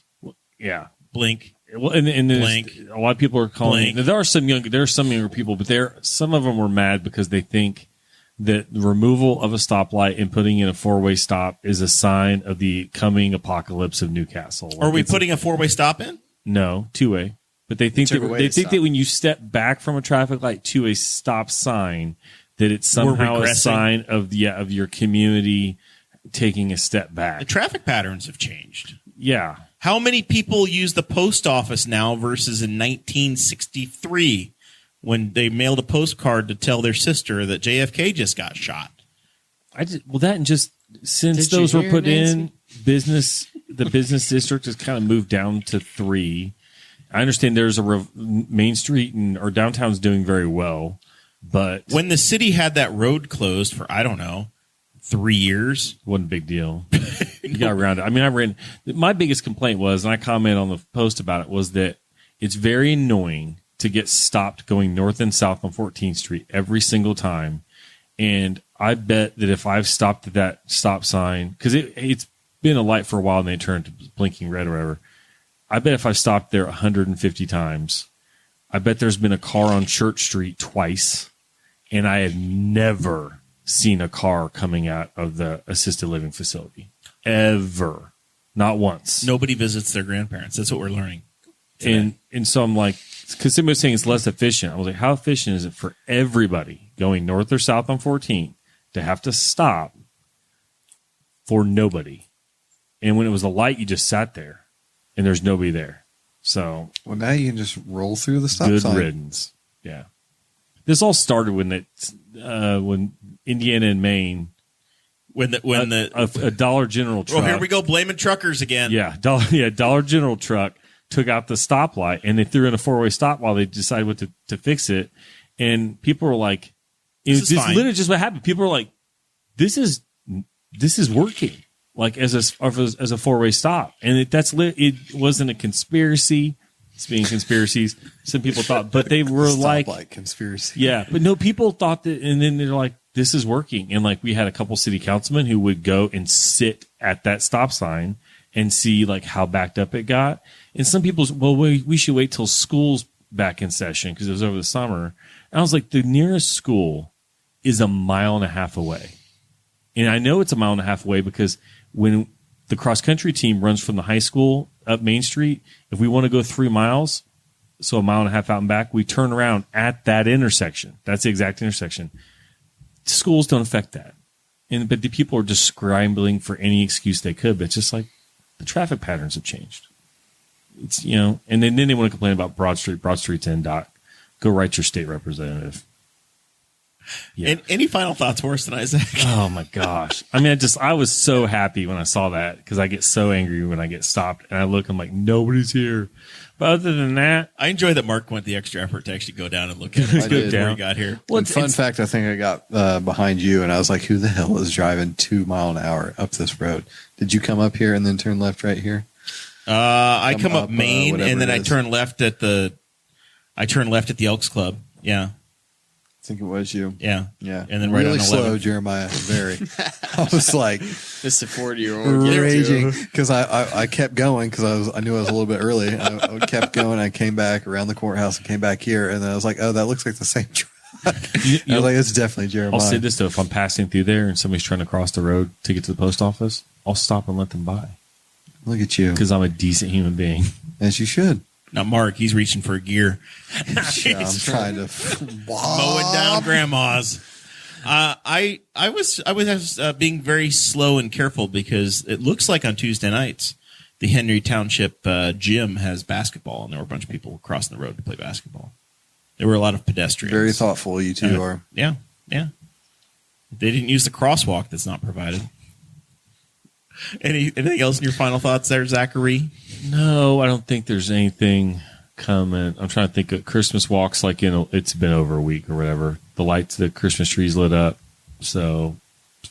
Yeah. Blink. Well, and blink. A lot of people are calling. There are some younger people, but some of them were mad because they think that the removal of a stoplight and putting in a four-way stop is a sign of the coming apocalypse of Newcastle. Are we putting a four-way stop in? No, two-way. But they think that when you step back from a traffic light to a stop sign, that it's somehow a sign of your community taking a step back. The traffic patterns have changed. Yeah. How many people use the post office now versus in 1963? When they mailed a postcard to tell their sister that JFK just got shot. Since those were put in, the business district has kind of moved down to 3. I understand there's Main Street or downtown's doing very well, but when the city had that road closed for, I don't know, 3 years, wasn't a big deal. You got around it. I mean, my biggest complaint was, and I commented on the post about it, was that it's very annoying to get stopped going north and south on 14th Street every single time. And I bet that if I've stopped at that stop sign, because it's been a light for a while and they turned to blinking red or whatever, I bet if I've stopped there 150 times, I bet there's been a car on Church Street twice, and I have never seen a car coming out of the assisted living facility. Ever. Not once. Nobody visits their grandparents. That's what we're learning. And so I'm like, because somebody was saying it's less efficient. I was like, how efficient is it for everybody going north or south on 14 to have to stop for nobody? And when it was a light, you just sat there and there's nobody there. So, well, now you can just roll through the stop good sign. Good riddance. Yeah. This all started when Indiana and Maine, when a Dollar General truck. Oh, here we go, blaming truckers again. Yeah, Dollar General truck took out the stoplight and they threw in a four-way stop while they decided what to fix it. And people were like, this is literally just what happened. People were like, this is working, like as a four-way stop. And it wasn't a conspiracy. Speaking of conspiracies, some people thought, but they were like conspiracy. Yeah, but no, people thought that, and then they're like, this is working. And like we had a couple city councilmen who would go and sit at that stop sign and see like how backed up it got. And some people's, well, we should wait till school's back in session because it was over the summer. And I was like, the nearest school is 1.5 miles away. And I know it's 1.5 miles away because when the cross country team runs from the high school up Main Street, if we want to go 3 miles, so 1.5 miles out and back, we turn around at that intersection. That's the exact intersection. Schools don't affect that. But the people are just scrambling for any excuse they could. But it's just like the traffic patterns have changed. It's, you know, and then they want to complain about Broad Street. Broad Street's in, Doc. Go write your state representative. Yeah. And any final thoughts for us tonight, Zach? Oh my gosh. I mean, I was so happy when I saw that because I get so angry when I get stopped and I look, I'm like, nobody's here. But other than that, I enjoy that Mark went the extra effort to actually go down and look at it before he got here. Well, fun fact, I think I got behind you and I was like, who the hell is driving 2 miles an hour up this road? Did you come up here and then turn left right here? I come up Main and then I turn left at the Elks Club. Yeah. I think it was you. Yeah. Yeah. And then right really on slow, Jeremiah. Very. I was like, It's a 40-year-old raging because I kept going because I knew I was a little bit early. I kept going. I came back around the courthouse and came back here. And then I was like, oh, that looks like the same truck. I was like, it's definitely Jeremiah. I'll say this though. If I'm passing through there and somebody's trying to cross the road to get to the post office, I'll stop and let them by. Look at you. Because I'm a decent human being. As you should. Now, Mark, he's reaching for a gear. Yeah, I'm trying to mowing down grandmas. I was being very slow and careful because it looks like on Tuesday nights the Henry Township gym has basketball, and there were a bunch of people crossing the road to play basketball. There were a lot of pedestrians. Very thoughtful, you two are. Yeah, yeah. They didn't use the crosswalk that's not provided. Anything else in your final thoughts there, Zachary? No, I don't think there's anything coming. I'm trying to think of Christmas walks like it's been over a week or whatever. The Christmas trees lit up, so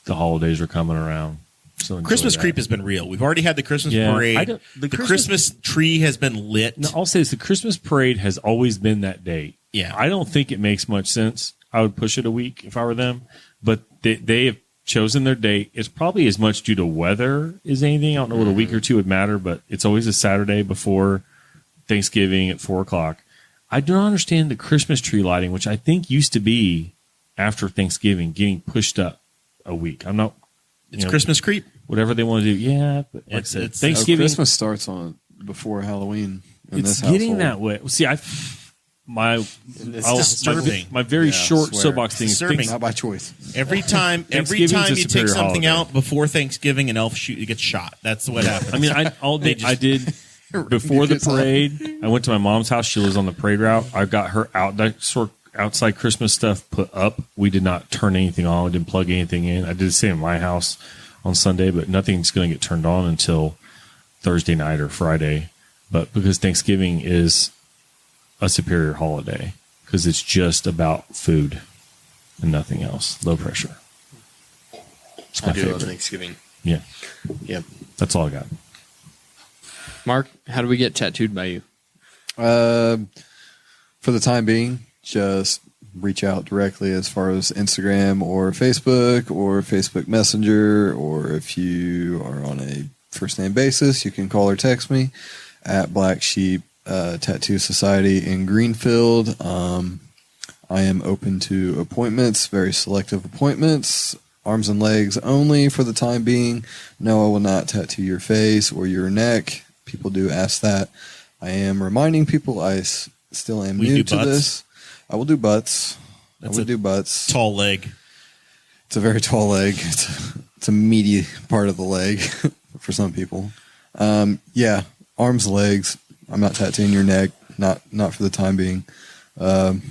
the holidays are coming around. So Christmas creep has been real. We've already had the Christmas parade. The Christmas tree has been lit. No, I'll say this: the Christmas parade has always been that date. Yeah, I don't think it makes much sense. I would push it a week if I were them, but they have chosen their date. It's probably as much due to weather as anything. I don't know what a week or two would matter, but it's always a Saturday before Thanksgiving at 4:00. I do not understand the Christmas tree lighting, which I think used to be after Thanksgiving, getting pushed up a week. I'm not. It's Christmas creep. Whatever they want to do, yeah. But like I said, Thanksgiving. Christmas starts on before Halloween. It's getting that way. See, my very short soapbox thing is not by choice. Every time you take something out before Thanksgiving, an elf gets shot. That's what happens. I mean, I did before the parade. I went to my mom's house. She lives on the parade route. I got her outside Christmas stuff put up. We did not turn anything on. We didn't plug anything in. I did the same in my house on Sunday, but nothing's going to get turned on until Thursday night or Friday. But because Thanksgiving is a superior holiday, because it's just about food and nothing else. Low pressure. It's my favorite. Love Thanksgiving. Yeah. Yep. That's all I got. Mark, how do we get tattooed by you? For the time being, just reach out directly as far as Instagram or Facebook Messenger, or if you are on a first name basis, you can call or text me at Black Sheep Tattoo Society in Greenfield. I am open to appointments, very selective appointments, arms and legs only for the time being. No, I will not tattoo your face or your neck. People do ask that. I am reminding people I still am new to this. I will do butts. I will do butts. Tall leg. It's a very tall leg. It's a meaty part of the leg for some people. Yeah, arms, legs. I'm not tattooing your neck. Not for the time being.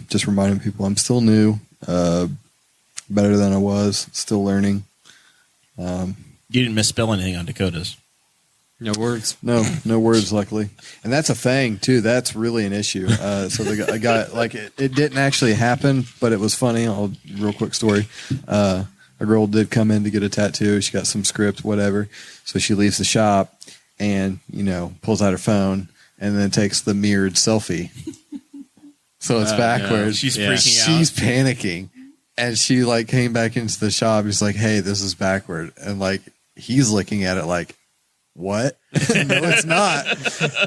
Just reminding people I'm still new. Better than I was. Still learning. You didn't misspell anything on Dakota's. No words. No words, luckily. And that's a thing, too. That's really an issue. So the guy, like, it didn't actually happen, but it was funny. Real quick story. A girl did come in to get a tattoo. She got some script, whatever. So she leaves the shop and, pulls out her phone and then takes the mirrored selfie. So it's backwards. She's freaking out. She's panicking. And she, came back into the shop. He's like, hey, this is backward. And, he's looking at it like, what? No, it's not.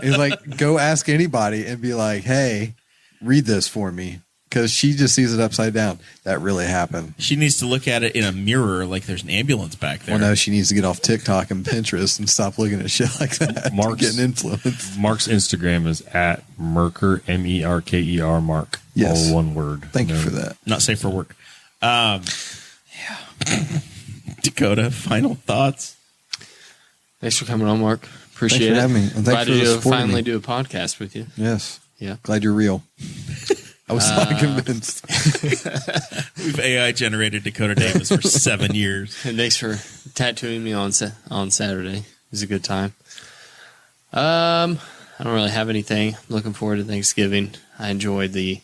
He's like, go ask anybody and be like, hey, read this for me. Because she just sees it upside down. That really happened. She needs to look at it in a mirror like there's an ambulance back there. Well, no, she needs to get off TikTok and Pinterest and stop looking at shit like that. Getting influenced. Mark's Instagram is at Merker, Merker, Mark. Yes. All one word. Thank you for that. Not safe for work. Dakota, final thoughts? Thanks for coming on, Mark. Appreciate Thanks for it. having me. And thanks Glad for to supporting finally me. do a podcast with you. Yes. Yeah. Glad you're real. I was not convinced. We've AI generated Dakota Davis for 7 years. And thanks for tattooing me on Saturday. It was a good time. I don't really have anything. I'm looking forward to Thanksgiving. I enjoyed the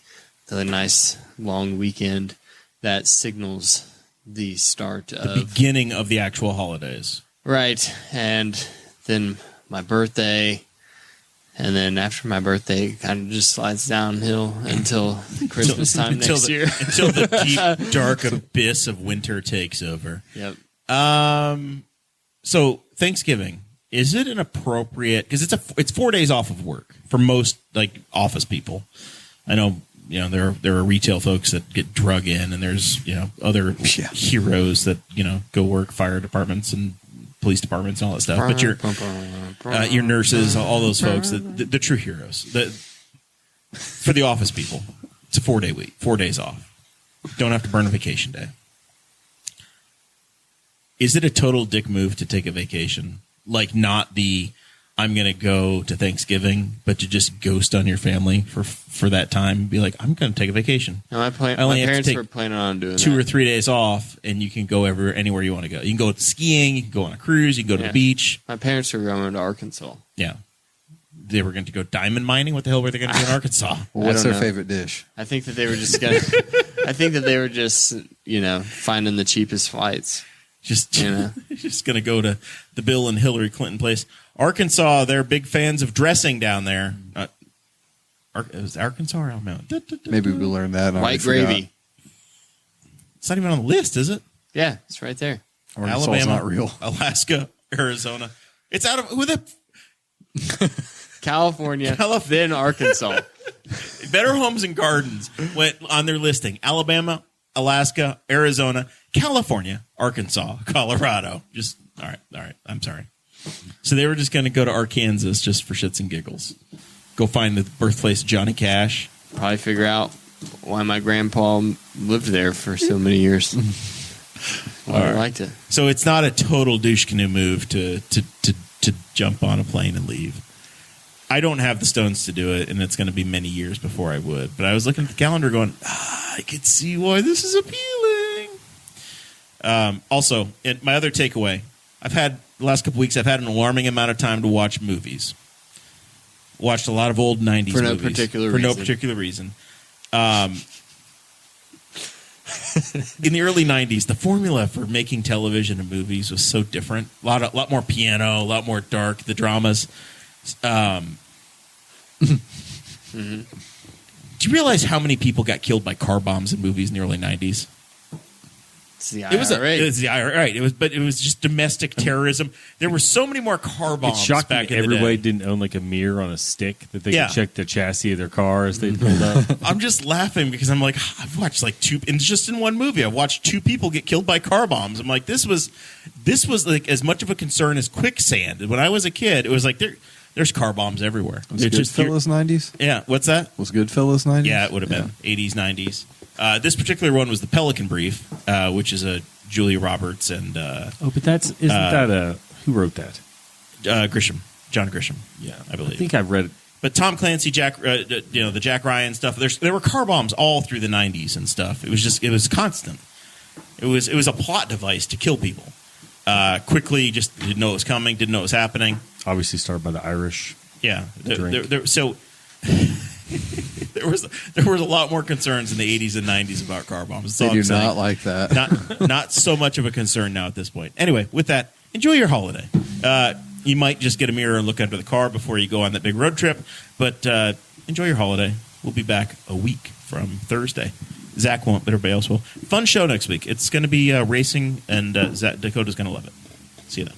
nice long weekend that signals the start of Beginning of the actual holidays. right, and then my birthday, and then after my birthday, it kind of just slides downhill until Christmas time next year. Until the deep, dark abyss of winter takes over. Yep. So Thanksgiving, is it an appropriate? Because it's 4 days off of work for most like office people. I know there are retail folks that get drug in, and there's other heroes that go work fire departments and police departments and all that stuff. But your nurses, all those folks, the true heroes. For the office people, it's a 4-day week, 4 days off. Don't have to burn a vacation day. Is it a total dick move to take a vacation? Like not the I'm going to go to Thanksgiving, but to just ghost on your family for that time and be like, I'm going to take a vacation. No, my parents were planning on doing 2 that. or 3 days off, and you can go anywhere you want to go. You can go skiing, you can go on a cruise, you can go to the beach. My parents were going to Arkansas. Yeah. They were going to go diamond mining. What the hell were they going to do in Arkansas? Well, what's don't their know. favorite dish? I think that they were just gonna. I think that they were just finding the cheapest flights. Just going to go to the Bill and Hillary Clinton place. Arkansas, they're big fans of dressing down there. Was it Arkansas or Alabama? Maybe we learned that. and I White already gravy. It's not even on the list, is it? Yeah, it's right there. forgot. Arkansas's Alabama, not real. Alaska, Arizona. It's out of who the California, then Arkansas. Better Homes and Gardens went on their listing. Alabama, Alaska, Arizona, California, Arkansas, Colorado. Just all right. I'm sorry. So they were just going to go to Arkansas just for shits and giggles. Go find the birthplace of Johnny Cash. Probably figure out why my grandpa lived there for so many years. I liked it. So it's not a total douche canoe move to jump on a plane and leave. I don't have the stones to do it, and it's going to be many years before I would. But I was looking at the calendar going, I could see why this is appealing. Also, my other takeaway, the last couple weeks, I've had an alarming amount of time to watch movies. Watched a lot of old 90s For no movies. particular For no reason. particular reason. In the early 90s, the formula for making television and movies was so different. A lot more piano, a lot more dark, the dramas. Do you realize how many people got killed by car bombs in movies in the early 90s? It's the IRA. It was the IRA, right? It was just domestic terrorism. There were so many more car bombs It's shocking back that in the day. everybody didn't own like a mirror on a stick that they Yeah. could check the chassis of their car as they pulled up. I'm just laughing because I'm like, I've watched like and just in one movie, I've watched 2 people get killed by car bombs. I'm like, this was like as much of a concern as quicksand. When I was a kid, it was like there's car bombs everywhere. Was They're just Goodfellas 90s? yeah. What's that? Was Goodfellas 90s? Yeah, it would have been 80s, 90s. This particular one was the Pelican Brief, which is a Julia Roberts and Oh, but isn't that who wrote that? Grisham, John Grisham. Yeah, I believe. I think I've read it. But Tom Clancy, the Jack Ryan stuff. There were car bombs all through the 90s and stuff. It was constant. It was a plot device to kill people quickly. Just didn't know it was coming. Didn't know it was happening. Obviously started by the Irish. Yeah. Drink. So there was a lot more concerns in the 80s and 90s about car bombs. That's They all do I'm saying. not like that. Not so much of a concern now at this point. Anyway, with that, enjoy your holiday. You might just get a mirror and look under the car before you go on that big road trip, but enjoy your holiday. We'll be back a week from Thursday. Zach won't, but everybody else will. Fun show next week. It's going to be racing, and Dakota's going to love it. See you then.